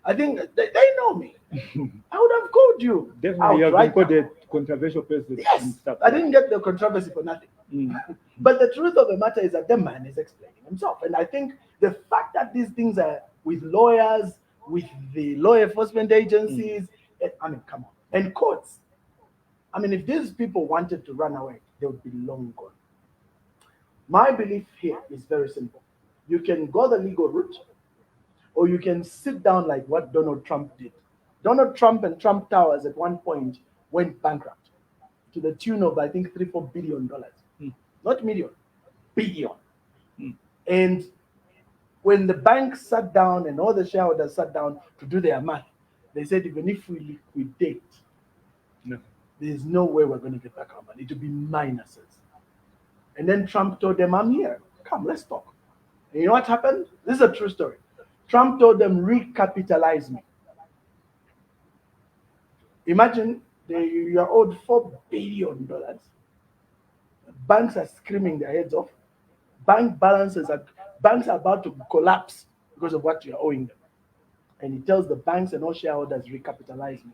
I think they know me. I would have called you. Definitely, you have been called a controversial person. Yes, I didn't get the controversy for nothing. But the truth of the matter is that the man is explaining himself. And I think the fact that these things are with lawyers, with the law enforcement agencies, I mean, come on, and courts. I mean, if these people wanted to run away, they would be long gone. My belief here is very simple. You can go the legal route, or you can sit down like what Donald Trump did. Donald Trump and Trump Towers at one point went bankrupt to the tune of, I think, $3-4 billion. Not million, billion. And when the bank sat down and all the shareholders sat down to do their math, they said, even if we liquidate, there's no way we're going to get back our money. It will be minuses. And then Trump told them, I'm here. Come, let's talk. And you know what happened? This is a true story. Trump told them, recapitalize me. Imagine you are owed $4 billion. Banks are screaming their heads off. Banks are about to collapse because of what you're owing them. And he tells the banks and all shareholders, recapitalize me.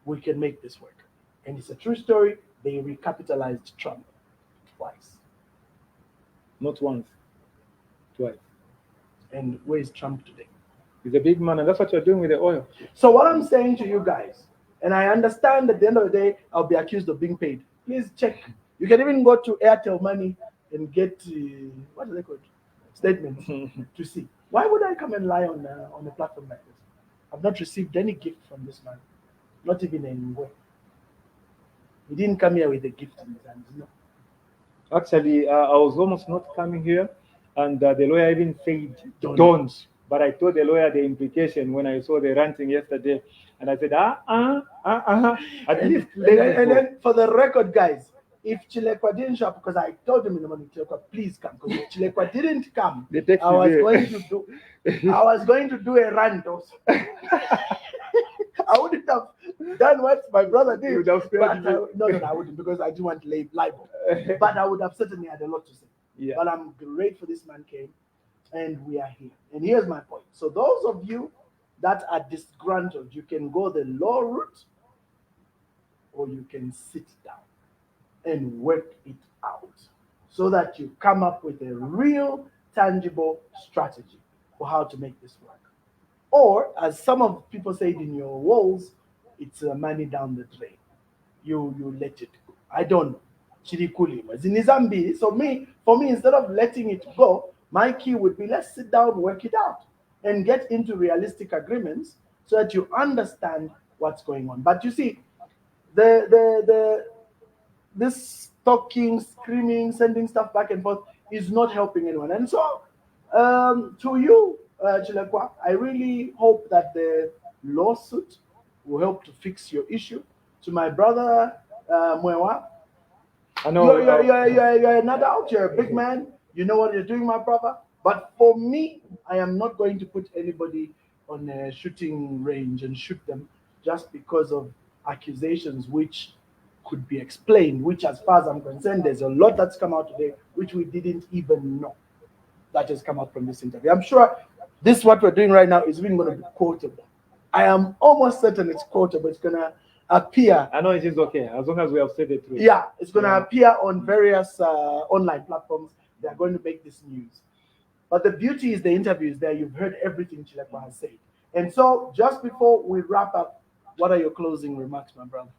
We can make this work. And it's a true story. They recapitalized Trump twice. Not once, twice. And where is Trump today? He's a big man, and that's what you're doing with the oil. So what I'm saying to you guys, and I understand at the end of the day, I'll be accused of being paid. Please check. You can even go to Airtel Money and get, what is it called? Statements to see. Why would I come and lie on a platform like this? I've not received any gift from this man. Not even anywhere. He didn't come here with a gift in his hands, no. Actually, I was almost not coming here, and the lawyer even said, don't. But I told the lawyer the implication when I saw the ranting yesterday, and I said, At least and then for the record, guys, if Chilekwa didn't show up, because I told him in the morning, Chilekwa, please come. Because if Chilekwa didn't come, I was going to do a rant also. I wouldn't have done what my brother did. No, I wouldn't, because I didn't want libel. But I would have certainly had a lot to say. Yeah. But I'm grateful this man came, and we are here. And here's my point. So those of you that are disgruntled, you can go the law route, or you can sit down and work it out so that you come up with a real, tangible strategy for how to make this work. Or, as some of people said in your walls, it's money down the drain. You let it go. I don't know. Chirikulima. Zinizambi. So for me, instead of letting it go, My key would be, let's sit down, work it out, and get into realistic agreements so that you understand what's going on. But you see, the this talking, screaming, sending stuff back and forth is not helping anyone. And so, to you, Chilekwa, I really hope that the lawsuit will help to fix your issue. To my brother, Mwewa, I know. you're an adult, you're a big man, you know what you're doing, my brother. But for me, I am not going to put anybody on a shooting range and shoot them just because of accusations which could be explained, which, as far as I'm concerned, there's a lot that's come out today which we didn't even know that has come out from this interview. I'm sure this, what we're doing right now, is even going to be quotable. I am almost certain it's quotable. It's going to appear. I know it is okay as long as we have said the truth. Yeah, it's going to appear on various online platforms. They are going to make this news. But the beauty is the interview is there. You've heard everything Chilekwa has said. And so, just before we wrap up, what are your closing remarks, my brother?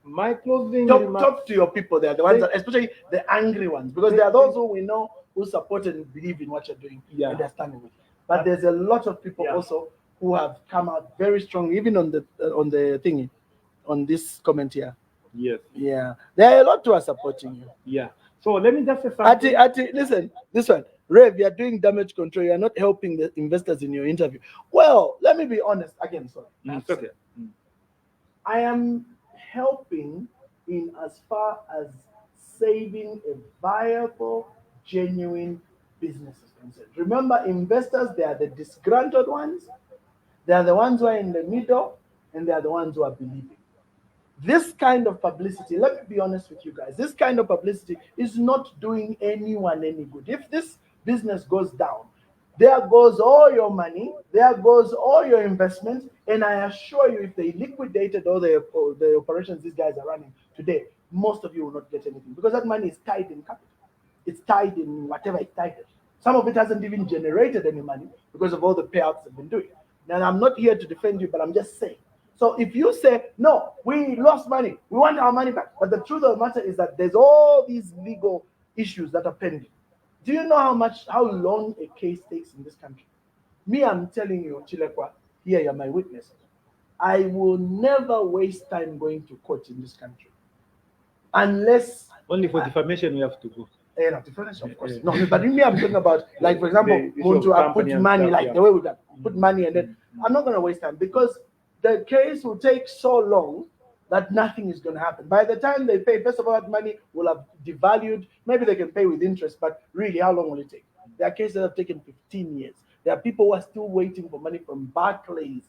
My closing remarks. Talk to your people there, the ones that, especially the angry ones, because there are those who we know who support and believe in what you're doing, Yeah. and they're standing with you. But there's a lot of people also who have come out very strong, even on the thingy, on this comment here. Yes. Yeah, there are a lot who are supporting you. Yeah. So let me just say something. Ati, listen, this one, Rev, you're doing damage control. You're not helping the investors in your interview. Well, let me be honest again. Sorry. It's okay. I am helping in as far as saving a viable, genuine business is concerned. Remember, investors, they are the disgruntled ones, they are the ones who are in the middle, and they are the ones who are believing. This kind of publicity, let me be honest with you guys, this kind of publicity is not doing anyone any good. If this business goes down, there goes all your money, there goes all your investments, and I assure you, if they liquidated all the operations these guys are running today, most of you will not get anything, because that money is tied in capital. It's tied in whatever it's tied in. Some of it hasn't even generated any money because of all the payouts they've been doing. Now, I'm not here to defend you, but I'm just saying. So if you say, no, we lost money, we want our money back, but the truth of the matter is that there's all these legal issues that are pending. Do you know how long a case takes in this country? Me, I'm telling you, Chilekwa, here you're my witness. I will never waste time going to court in this country. Unless... Only for defamation we have to go. No, defamation, of course. No, but in me, I'm talking about, like, for example, want to put money, like the way we got, put money, and then I'm not going to waste time, because the case will take so long that nothing is going to happen. By the time they pay, first of all, that money will have devalued. Maybe they can pay with interest, but really, how long will it take? There are cases that have taken 15 years. There are people who are still waiting for money from Barclays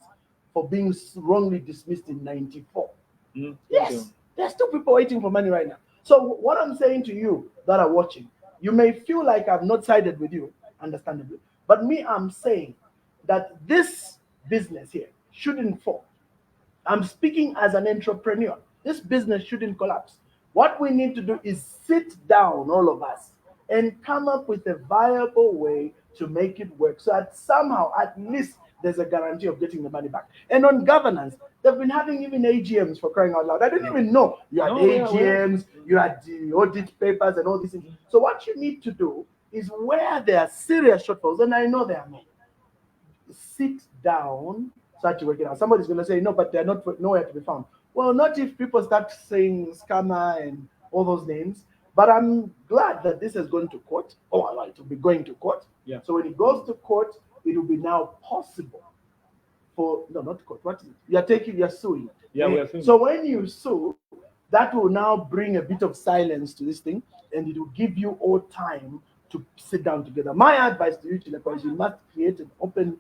for being wrongly dismissed in 94. Yes, there are still people waiting for money right now. So what I'm saying to you that are watching, you may feel like I've not sided with you, understandably, but me, I'm saying that this business here shouldn't fall. I'm speaking as an entrepreneur. This business shouldn't collapse. What we need to do is sit down, all of us, and come up with a viable way to make it work, so that somehow, at least, there's a guarantee of getting the money back. And on governance, they've been having even AGMs, for crying out loud. I didn't even know you had AGMs, you had the audit papers and all these things. So what you need to do is, where there are serious shortfalls, and I know there are many, sit down, start to work it out. Somebody's going to say, no, but they're not nowhere to be found. Well, not if people start saying scammer and all those names. But I'm glad that this has gone to court. Oh, it will be going to court. Yeah. So when it goes to court, it will be now possible for, no, not court. What is it? You're suing. Yeah, we are suing. So when you sue, that will now bring a bit of silence to this thing, and it will give you all time to sit down together. My advice to you, Chilekwa, is you must create an open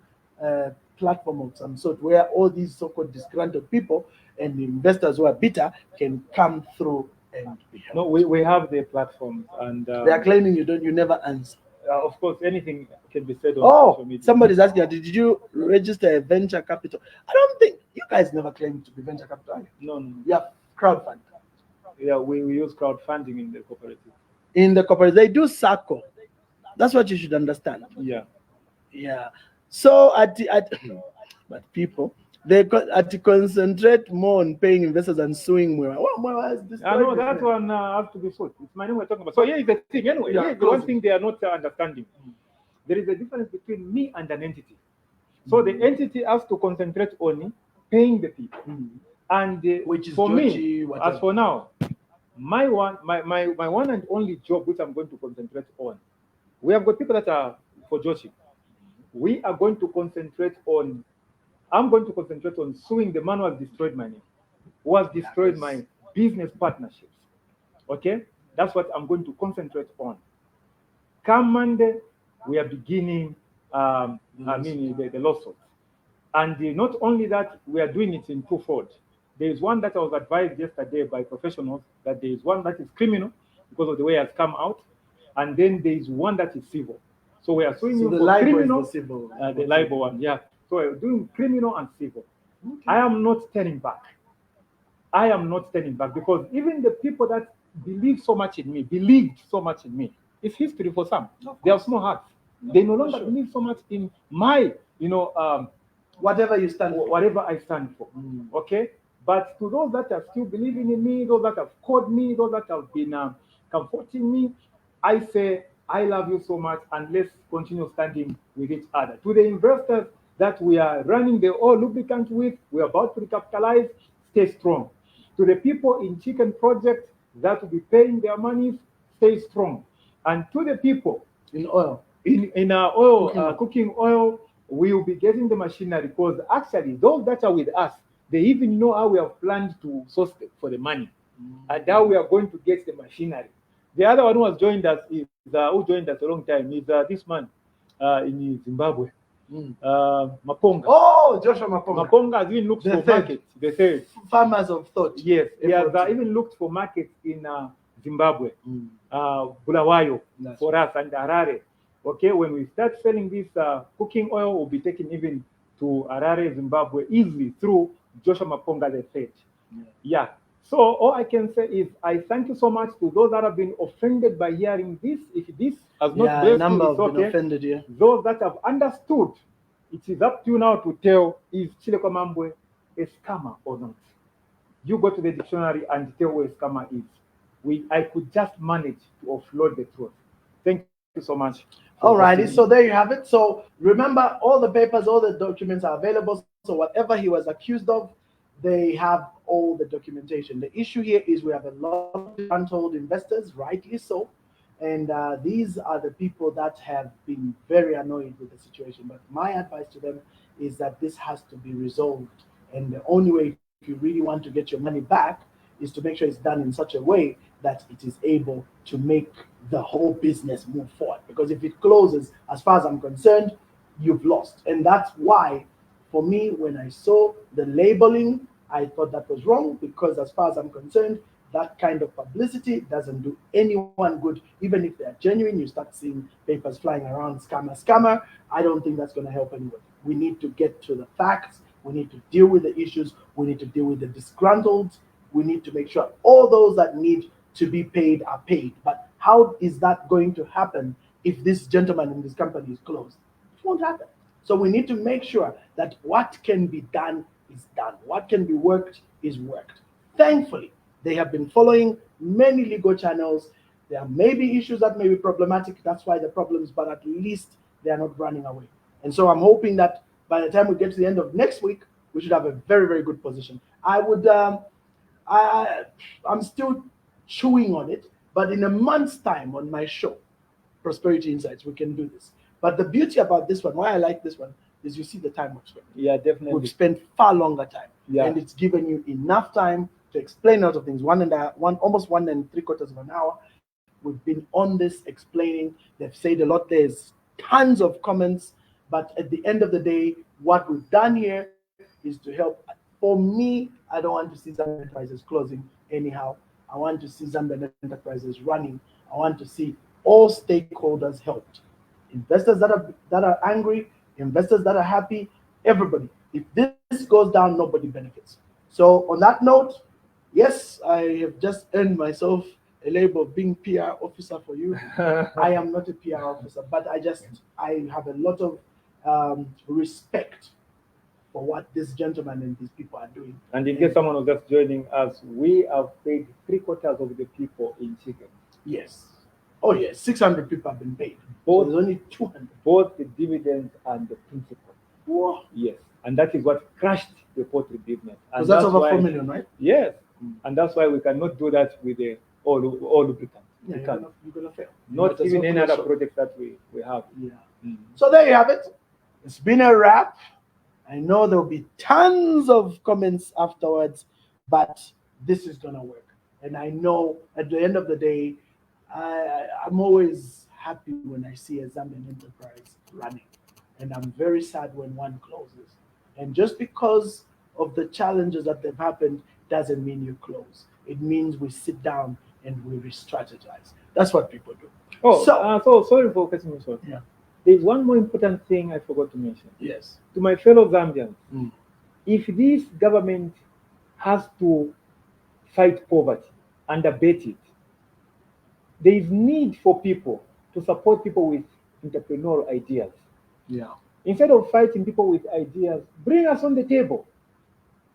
platform of some sort, where all these so-called disgruntled people and the investors who are bitter can come through and be helped. No, we have the platforms, and they are claiming you never answer. Of course, anything can be said on social media. Somebody's asking, did you register a venture capital? I don't think you guys never claimed to be venture capital, are you? No. You have crowdfunding. Yeah, we use crowdfunding in the cooperative. In the cooperative, they do circle. That's what you should understand. Yeah. So but people, they concentrate more on paying investors than suing Mwewa. Mwewa is this. I know that one has to be sued. It's money we're talking about. So here is the thing. Anyway, here's the one thing they are not understanding. there is a difference between me and an entity. So the entity has to concentrate on paying the people. And Which is for Jochi, me, whatever. as for now, my one and only job which I'm going to concentrate on, we have got people that are for Jochi. We are going to concentrate on, I'm going to concentrate on suing the man who has destroyed my name, who has destroyed my business partnerships. Okay? That's what I'm going to concentrate on. Come Monday, we are beginning the lawsuit. And not only that, we are doing it in twofold. There is one that I was advised yesterday by professionals that there is one that is criminal because of the way it has come out, and then there is one that is civil. So we are suing you for criminal, the libel one, yeah. So we're doing criminal and civil. Okay. I am not turning back. I am not turning back because even the people that believed so much in me, it's history for some. They have small hearts. They no longer believe so much in my, whatever you stand for. Whatever I stand for. Okay? But to those that are still believing in me, those that have called me, those that have been comforting me, I say, I love you so much, and let's continue standing with each other. To the investors that we are running the oil lubricant with, we are about to recapitalize, stay strong. To the people in chicken project that will be paying their monies, stay strong. And to the people in oil, in our oil, cooking oil, we will be getting the machinery because actually those that are with us, they even know how we have planned to source for the money and how we are going to get the machinery. The other one who has joined us is who joined us a long time is this man in Zimbabwe, Maponga. Oh, Joshua Maponga. Maponga has even looked for markets. The third farmers of thought. Yes, he has even looked for markets in Zimbabwe, Bulawayo for us and Harare. Okay, when we start selling this cooking oil, we'll be taken even to Harare, Zimbabwe easily through Joshua Maponga the third. Yeah. So all I can say is I thank you so much to those that have been offended by hearing this. If this has not blessed you, it's okay. Offended, yeah. Those that have understood, it is up to you now to tell is CHILEKWA MAMBWE a scammer or not. You go to the dictionary and tell where a scammer is. I could just manage to offload the truth. Thank you so much. Alrighty, so there you have it. So remember, all the papers, all the documents are available. So whatever he was accused of, they have all the documentation. The issue here is we have a lot of untold investors, rightly so, and these are the people that have been very annoyed with the situation. But my advice to them is that this has to be resolved, and the only way, if you really want to get your money back, is to make sure it's done in such a way that it is able to make the whole business move forward. Because if it closes, as far as I'm concerned, you've lost. And that's why, for me, when I saw the labeling, I thought that was wrong, because as far as I'm concerned, that kind of publicity doesn't do anyone good. Even if they're genuine, you start seeing papers flying around, scammer. I don't think that's going to help anyone. We need to get to the facts. We need to deal with the issues. We need to deal with the disgruntled. We need to make sure all those that need to be paid are paid. But how is that going to happen if this gentleman in this company is closed? It won't happen. So we need to make sure that what can be done is done. What can be worked is worked. Thankfully, they have been following many legal channels. There may be issues that may be problematic. That's why the problems, but at least they are not running away. And so I'm hoping that by the time we get to the end of next week, we should have a very, very good position. I'm still chewing on it, but in a month's time on my show, Prosperity Insights, we can do this. But the beauty about this one, why I like this one, is you see the time we've spent. Yeah, definitely. We've spent far longer time. Yeah. And it's given you enough time to explain a lot of things. Almost 1.75 of an hour. We've been on this explaining. They've said a lot. There's tons of comments. But at the end of the day, what we've done here is to help. For me, I don't want to see Zambian Enterprises closing anyhow. I want to see Zambian Enterprises running. I want to see all stakeholders helped. Investors that are angry, investors that are happy, everybody. If this goes down, nobody benefits. So on that note, yes, I have just earned myself a label of being PR officer for you. I am not a PR officer, but I have a lot of respect for what this gentleman and these people are doing. And in case someone was just joining us, we have paid 3/4 of the people in chicken. Yes. Oh yes, 600 people have been paid. Both, so there's only 200. both the dividends and the principal. Whoa. Yes, and that is what crashed the poultry business. And Because that's over why, 4 million, right? Yes, and that's why we cannot do that with the all lubricant. Yeah, We you're can't. gonna fail. Not Might as even well any close other shop. project that we have. Yeah. Mm. So there you have it. It's been a wrap. I know there'll be tons of comments afterwards, but this is gonna work. And I know at the end of the day, I'm always happy when I see a Zambian enterprise running, and I'm very sad when one closes. And just because of the challenges that have happened doesn't mean you close. It means we sit down and we re-strategize. That's what people do. Oh, So so sorry for cutting you short. yeah, There's one more important thing I forgot to mention. yes. To my fellow Zambians, Mm. if this government has to fight poverty and abate it, there is need for people to support people with entrepreneurial ideas. Yeah. Instead of fighting people with ideas, bring us on the table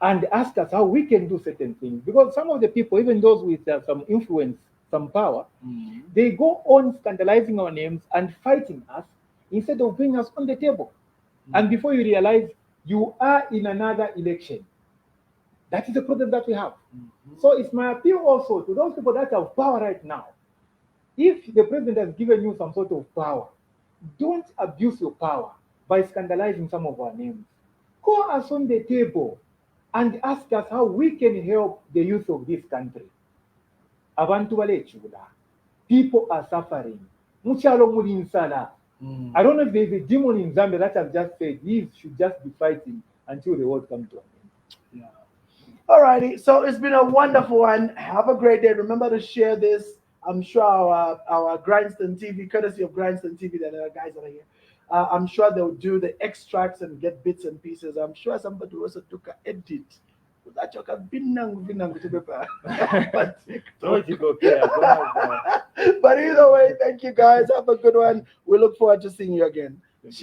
and ask us how we can do certain things. Because some of the people, even those with some influence, some power, they go on scandalizing our names and fighting us instead of bringing us on the table. And before you realize, you are in another election. That is the problem that we have. So it's my appeal also to those people that have power right now. If the president has given you some sort of power, don't abuse your power by scandalizing some of our names. Call us on the table and ask us how we can help the youth of this country. Abantu balechula. People are suffering. Muchalo muli nsala. I don't know if there's a demon in Zambia that has just said these should just be fighting until the world comes to an end. Yeah. Alrighty. So it's been a wonderful one. Have a great day. Remember to share this. I'm sure our Grindstone TV, courtesy of Grindstone TV, that are guys that are here. I'm sure they'll do the extracts and get bits and pieces. I'm sure somebody also took an edit. But but either way, thank you guys. Have a good one. We look forward to seeing you again. Cheers.